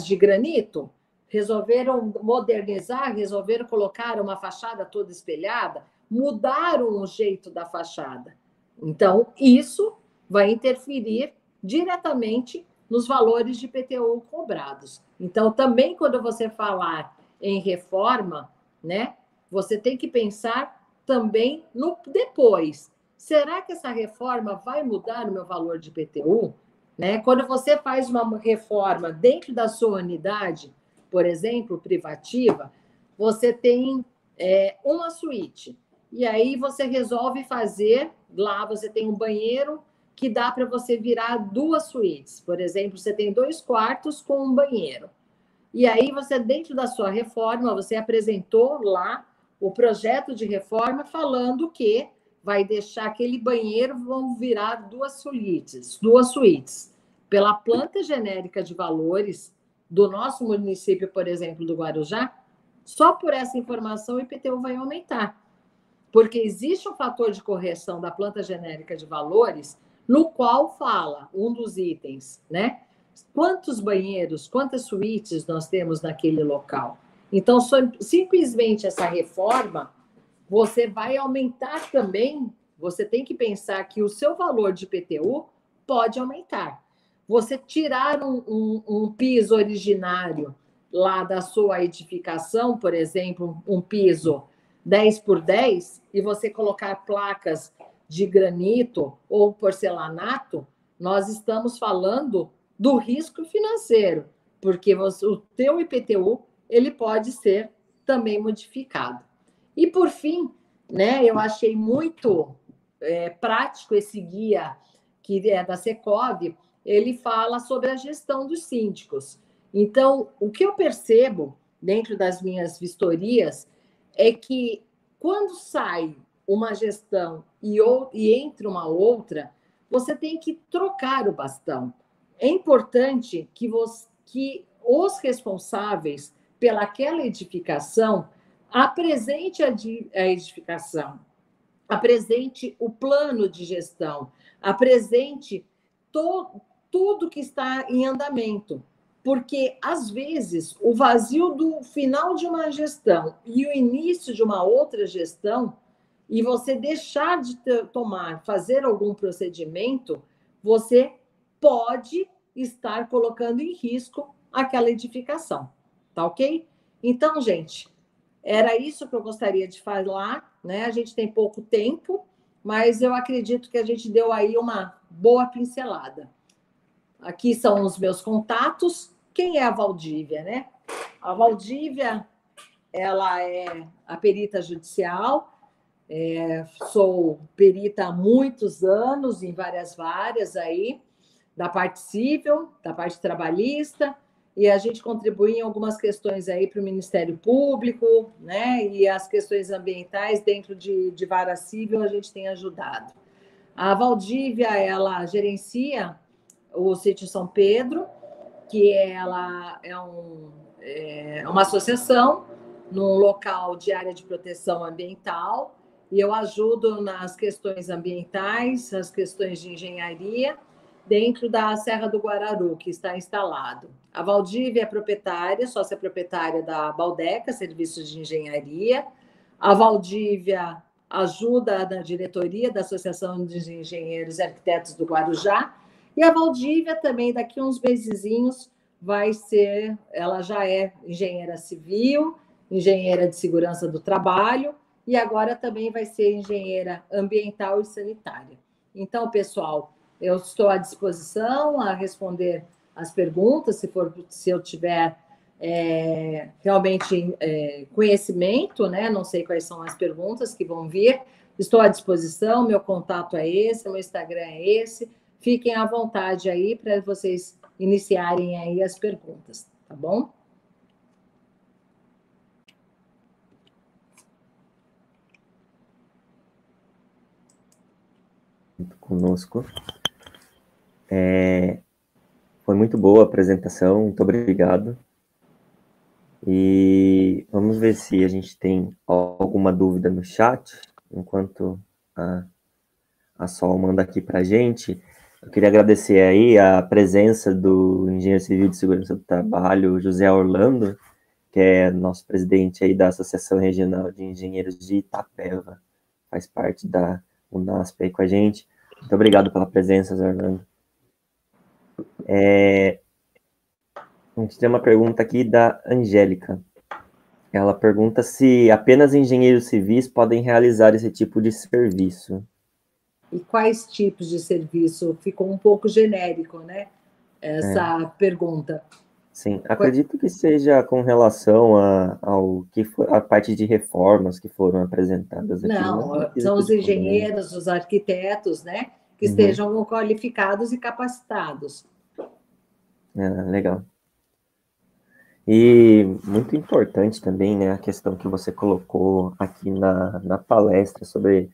de granito, resolveram modernizar, resolveram colocar uma fachada toda espelhada, mudaram o jeito da fachada. Então, isso vai interferir diretamente nos valores de IPTU cobrados. Então, também quando você falar em reforma, né, você tem que pensar também no depois. Será que essa reforma vai mudar o meu valor de IPTU? Né? Quando você faz uma reforma dentro da sua unidade, por exemplo, privativa, você tem uma suíte. E aí você resolve fazer, lá você tem um banheiro que dá para você virar 2 suítes. Por exemplo, você tem 2 quartos com um banheiro. E aí você, dentro da sua reforma, você apresentou lá o projeto de reforma falando que vai deixar aquele banheiro, vão virar duas suítes. Pela planta genérica de valores do nosso município, por exemplo, do Guarujá, só por essa informação o IPTU vai aumentar. Porque existe um fator de correção da planta genérica de valores, no qual fala, um dos itens, né? Quantos banheiros, quantas suítes nós temos naquele local. Então, simplesmente essa reforma, você vai aumentar também, você tem que pensar que o seu valor de IPTU pode aumentar. Você tirar um piso originário lá da sua edificação, por exemplo, um piso 10 por 10, e você colocar placas de granito ou porcelanato, nós estamos falando do risco financeiro, porque o teu IPTU ele pode ser também modificado. E, por fim, né, eu achei muito prático esse guia que é da Secov, ele fala sobre a gestão dos síndicos. Então, o que eu percebo dentro das minhas vistorias é que quando sai uma gestão e entra uma outra, você tem que trocar o bastão. É importante que os responsáveis pelaquela edificação apresente a edificação, apresente o plano de gestão, apresente tudo que está em andamento. Porque, às vezes, o vazio do final de uma gestão e o início de uma outra gestão, e você deixar de fazer algum procedimento, você pode estar colocando em risco aquela edificação. Tá ok? Então, gente, era isso que eu gostaria de falar, né? A gente tem pouco tempo, mas eu acredito que a gente deu aí uma boa pincelada. Aqui são os meus contatos. Quem é a Valdívia, né? A Valdívia, ela é a perita judicial. Sou perita há muitos anos, em várias aí, da parte civil, da parte trabalhista, e a gente contribui em algumas questões aí para o Ministério Público, né? E as questões ambientais dentro de vara civil a gente tem ajudado. A Valdívia, ela gerencia o Sítio São Pedro, que ela é uma associação num local de área de proteção ambiental, e eu ajudo nas questões ambientais, as questões de engenharia, dentro da Serra do Guararu, que está instalado. A Valdívia é proprietária, sócia proprietária da Baldeca, Serviços de Engenharia. A Valdívia ajuda na diretoria da Associação de Engenheiros e Arquitetos do Guarujá. E a Valdívia também, daqui a uns mesezinhos, ela já é engenheira civil, engenheira de segurança do trabalho, e agora também vai ser engenheira ambiental e sanitária. Então, pessoal, eu estou à disposição a responder as perguntas, se eu tiver realmente conhecimento, né? Não sei quais são as perguntas que vão vir. Estou à disposição, meu contato é esse, meu Instagram é esse. Fiquem à vontade aí para vocês iniciarem aí as perguntas, tá bom? Conosco. Foi muito boa a apresentação, muito obrigado. E vamos ver se a gente tem alguma dúvida no chat, enquanto a Sol manda aqui para a gente. Eu queria agradecer aí a presença do engenheiro civil de segurança do trabalho, José Orlando, que é nosso presidente aí da Associação Regional de Engenheiros de Itapeva, faz parte da UNASP aí com a gente. Muito obrigado pela presença, Zé Orlando. A gente tem uma pergunta aqui da Angélica. Ela pergunta se apenas engenheiros civis podem realizar esse tipo de serviço. E quais tipos de serviço? Ficou um pouco genérico, né? Essa pergunta. Sim, acredito que seja com relação ao que foi a parte de reformas que foram apresentadas aqui. Não, são os engenheiros, os arquitetos, né? Que estejam qualificados e capacitados. Legal. E muito importante também, né, a questão que você colocou aqui na palestra sobre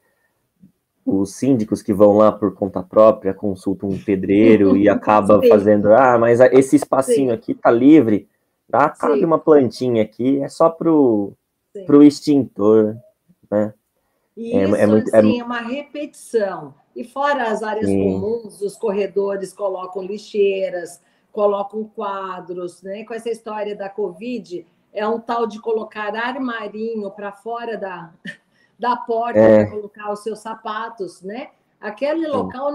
os síndicos que vão lá por conta própria, consultam um pedreiro e acaba fazendo, mas esse espacinho aqui tá livre, cabe uma plantinha aqui, é só pro extintor, né? Isso, é uma repetição. E fora as áreas comuns, os corredores colocam lixeiras, colocam quadros, né? Com essa história da Covid, é um tal de colocar armarinho para fora da porta para colocar os seus sapatos, né? Aquele local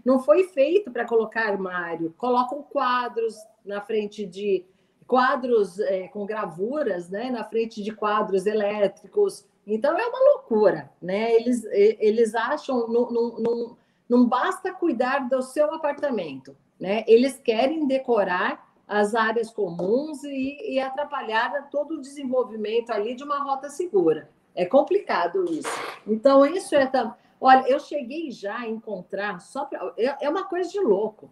não foi feito para colocar armário. Colocam quadros na frente de quadros com gravuras, né? Na frente de quadros elétricos. Então é uma loucura, né? Eles acham não basta cuidar do seu apartamento, né? Eles querem decorar as áreas comuns e atrapalhar todo o desenvolvimento ali de uma rota segura. É complicado isso. Então, isso é... Olha, eu cheguei já a encontrar... É uma coisa de louco.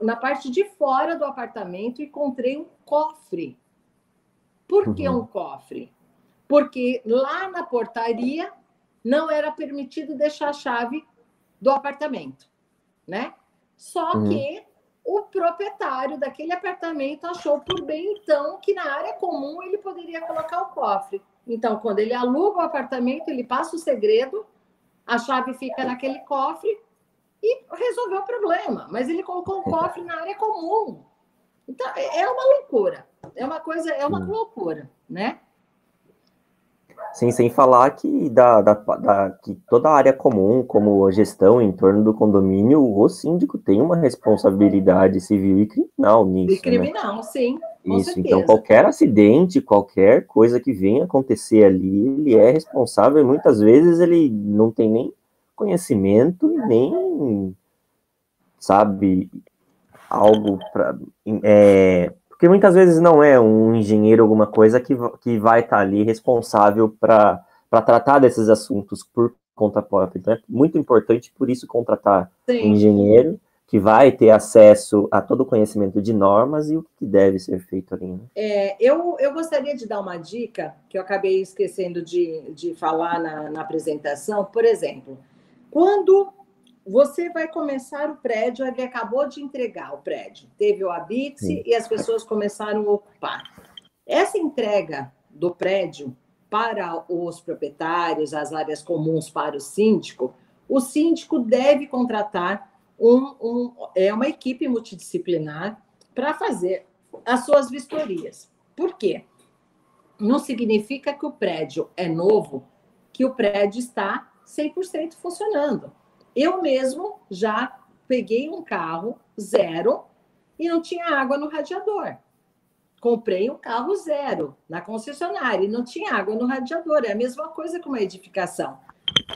Na parte de fora do apartamento, encontrei um cofre. Por que um cofre? Porque lá na portaria não era permitido deixar a chave do apartamento, né? Só que o proprietário daquele apartamento achou por bem, então, que na área comum ele poderia colocar o cofre. Então, quando ele aluga o apartamento, ele passa o segredo, a chave fica naquele cofre e resolveu o problema. Mas ele colocou o cofre na área comum. Então, é uma loucura. É uma loucura, né? Sim, sem falar que, que toda a área comum, como a gestão em torno do condomínio, o síndico tem uma responsabilidade civil e criminal nisso. E criminal, né? Sim. Isso, certeza. Então qualquer acidente, qualquer coisa que venha acontecer ali, ele é responsável, e muitas vezes ele não tem nem conhecimento e nem, sabe, algo para... porque muitas vezes não é um engenheiro, alguma coisa que vai estar ali responsável para tratar desses assuntos por conta própria. Então é muito importante, por isso, contratar um engenheiro que vai ter acesso a todo o conhecimento de normas e o que deve ser feito ali. Né? Eu gostaria de dar uma dica, que eu acabei esquecendo de falar na apresentação. Por exemplo, quando você vai começar o prédio, ele acabou de entregar o prédio, teve o habite e as pessoas começaram a ocupar. Essa entrega do prédio para os proprietários, as áreas comuns para o síndico deve contratar uma equipe multidisciplinar para fazer as suas vistorias. Por quê? Não significa que o prédio é novo, que o prédio está 100% funcionando. Eu mesmo já peguei um carro zero e não tinha água no radiador. Comprei um carro zero na concessionária e não tinha água no radiador. É a mesma coisa com uma edificação.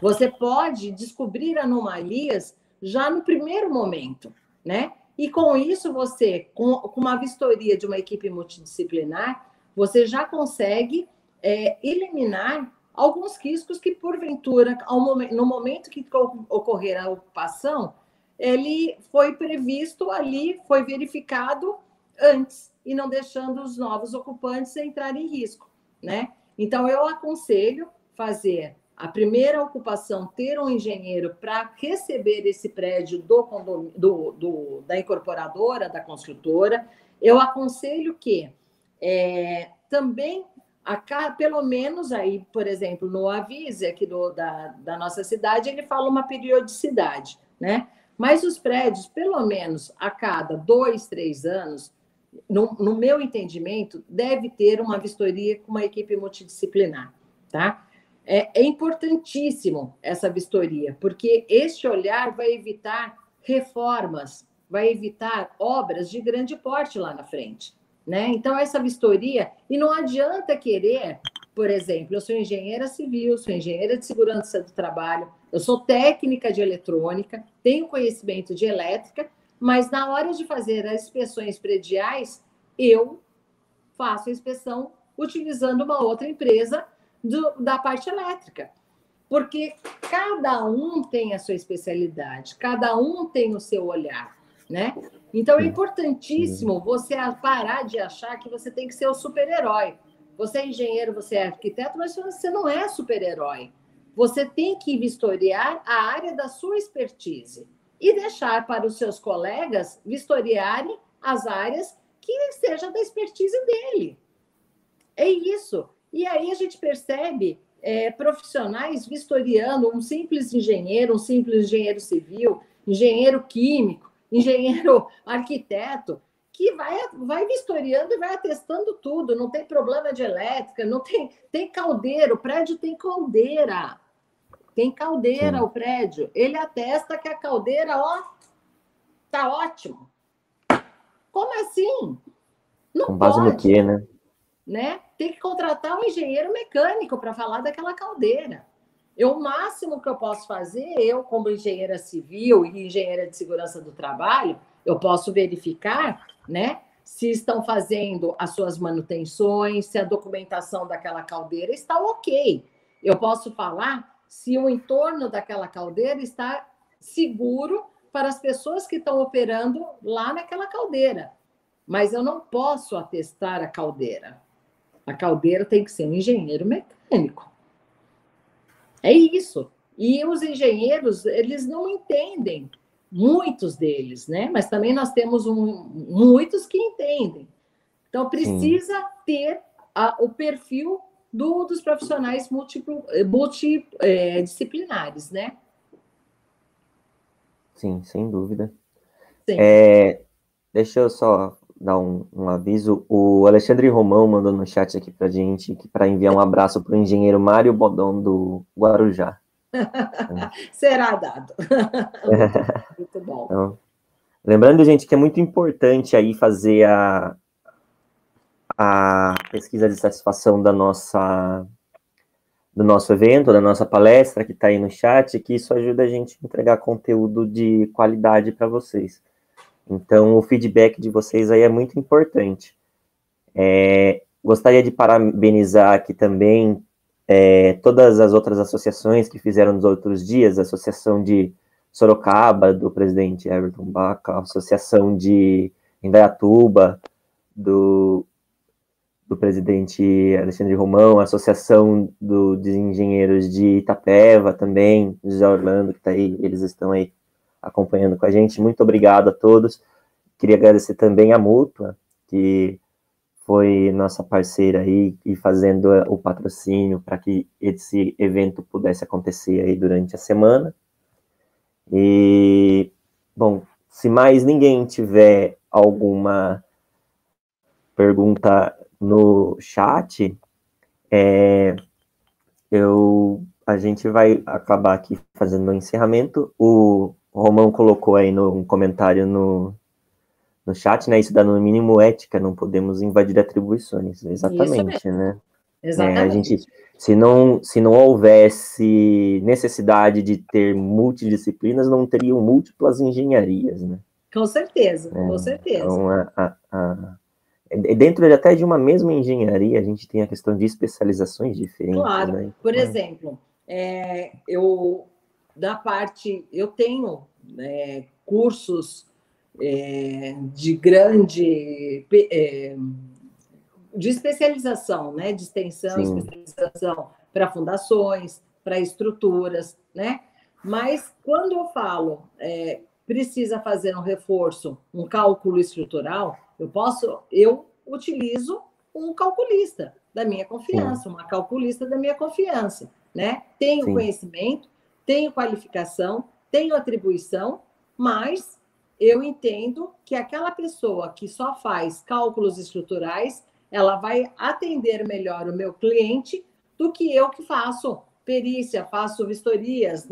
Você pode descobrir anomalias já no primeiro momento, né? E com isso, você, com uma vistoria de uma equipe multidisciplinar, você já consegue eliminar alguns riscos que, porventura, no momento que ocorrer a ocupação, ele foi previsto ali, foi verificado antes, e não deixando os novos ocupantes entrarem em risco, né? Então, eu aconselho fazer a primeira ocupação, ter um engenheiro para receber esse prédio da incorporadora, da construtora. Eu aconselho que também, pelo menos aí, por exemplo, no Avise, aqui da nossa cidade, ele fala uma periodicidade, né? Mas os prédios, pelo menos a cada 2, 3 anos, no meu entendimento, deve ter uma vistoria com uma equipe multidisciplinar, tá? É importantíssimo essa vistoria, porque este olhar vai evitar reformas, vai evitar obras de grande porte lá na frente, né? Então, essa vistoria... E não adianta querer, por exemplo, eu sou engenheira civil, sou engenheira de segurança do trabalho, eu sou técnica de eletrônica, tenho conhecimento de elétrica, mas na hora de fazer as inspeções prediais, eu faço a inspeção utilizando uma outra empresa da parte elétrica. Porque cada um tem a sua especialidade, cada um tem o seu olhar, né? Então, é importantíssimo você parar de achar que você tem que ser o super-herói. Você é engenheiro, você é arquiteto, mas você não é super-herói. Você tem que vistoriar a área da sua expertise e deixar para os seus colegas vistoriarem as áreas que seja da expertise dele. É isso. E aí a gente percebe profissionais vistoriando um simples engenheiro civil, engenheiro químico, engenheiro arquiteto, que vai vistoriando e vai atestando tudo. Não tem problema de elétrica, não tem caldeira, o prédio tem caldeira. Tem caldeira. Sim. O prédio. Ele atesta que a caldeira, tá ótimo. Como assim? Não com base pode. No quê, né? Tem que contratar um engenheiro mecânico para falar daquela caldeira. O máximo que eu posso fazer, eu como engenheira civil e engenheira de segurança do trabalho, eu posso verificar, se estão fazendo as suas manutenções, se a documentação daquela caldeira está ok. Eu posso falar se o entorno daquela caldeira está seguro para as pessoas que estão operando lá naquela caldeira. Mas eu não posso atestar a caldeira. A caldeira tem que ser um engenheiro mecânico. É isso. E os engenheiros, eles não entendem, muitos deles, mas também nós temos muitos que entendem. Então, precisa ter o perfil dos profissionais multidisciplinares, Sim, sem dúvida. Sim. Deixa eu só dar um aviso. O Alexandre Romão mandou no chat aqui pra gente, para enviar um abraço para o engenheiro Mário Bodon, do Guarujá. Será dado. Muito bom. Então, lembrando, gente, que é muito importante aí fazer a pesquisa de satisfação do nosso evento, da nossa palestra, que está aí no chat, que isso ajuda a gente a entregar conteúdo de qualidade para vocês. Então, o feedback de vocês aí é muito importante. Gostaria de parabenizar aqui também todas as outras associações que fizeram nos outros dias, a Associação de Sorocaba, do presidente Everton Baca, a Associação de Indaiatuba, do presidente Alexandre Romão, a Associação dos Engenheiros de Itapeva também, José Orlando, que está aí, eles estão aí acompanhando com a gente. Muito obrigado a todos. Queria agradecer também a Mútua, que foi nossa parceira aí e fazendo o patrocínio para que esse evento pudesse acontecer aí durante a semana. E, bom, se mais ninguém tiver alguma pergunta no chat, a gente vai acabar aqui fazendo o encerramento. O Romão colocou aí um comentário no chat, isso dá no mínimo ética, não podemos invadir atribuições. Exatamente, Exatamente. Se não houvesse necessidade de ter multidisciplinas, não teriam múltiplas engenharias, Com certeza, com certeza. Então, dentro até de uma mesma engenharia, a gente tem a questão de especializações diferentes. Claro. Por exemplo, eu tenho cursos de grande de especialização, de extensão, Sim. Especialização para fundações, para estruturas, Mas quando eu falo precisa fazer um reforço, um cálculo estrutural, eu utilizo um calculista da minha confiança, uma calculista da minha confiança, Tenho conhecimento, tenho qualificação, tenho atribuição, mas eu entendo que aquela pessoa que só faz cálculos estruturais, ela vai atender melhor o meu cliente do que eu que faço perícia, faço vistorias,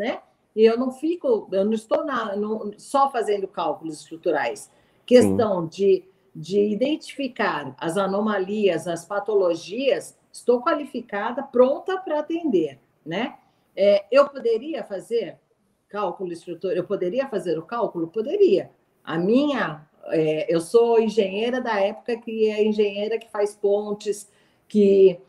E eu não estou só fazendo cálculos estruturais. Questão de identificar as anomalias, as patologias, estou qualificada, pronta para atender, Eu poderia fazer cálculo estrutural? Eu poderia fazer o cálculo? Poderia. Eu sou engenheira da época que é engenheira que faz pontes, que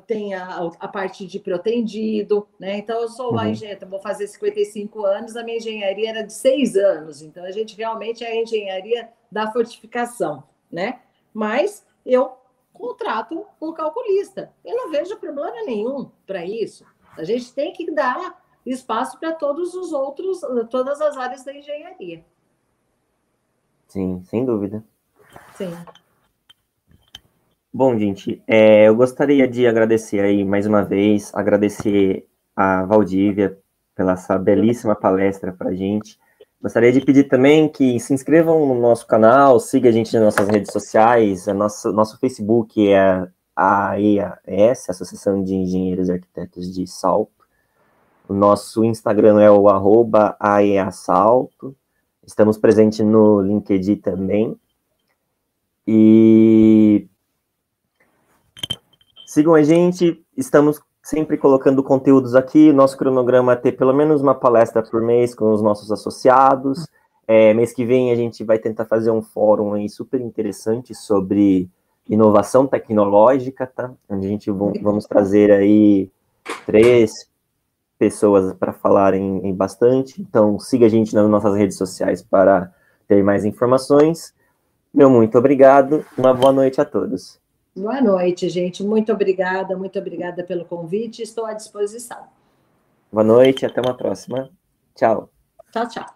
tem a parte de protendido, Então, eu sou uma engenheira, vou fazer 55 anos, a minha engenharia era de 6 anos, então a gente realmente é a engenharia da fortificação, Mas eu contrato um calculista, eu não vejo problema nenhum para isso, A gente tem que dar espaço para todas as áreas da engenharia. Sim, sem dúvida. Sim. Bom, gente, eu gostaria de agradecer aí mais uma vez, agradecer a Valdívia pela essa belíssima palestra para a gente. Gostaria de pedir também que se inscrevam no nosso canal, siga a gente nas nossas redes sociais, nosso Facebook é a AEAS, Associação de Engenheiros e Arquitetos de Salto. O nosso Instagram é o @AEASalto. Estamos presentes no LinkedIn também. E sigam a gente, estamos sempre colocando conteúdos aqui. Nosso cronograma é ter pelo menos uma palestra por mês com os nossos associados. Mês que vem a gente vai tentar fazer um fórum aí super interessante sobre inovação tecnológica, tá? Onde a gente vamos trazer aí 3 pessoas para falarem bastante. Então, siga a gente nas nossas redes sociais para ter mais informações. Meu muito obrigado. Uma boa noite a todos. Boa noite, gente. Muito obrigada pelo convite. Estou à disposição. Boa noite, até uma próxima. Tchau. Tchau, tchau.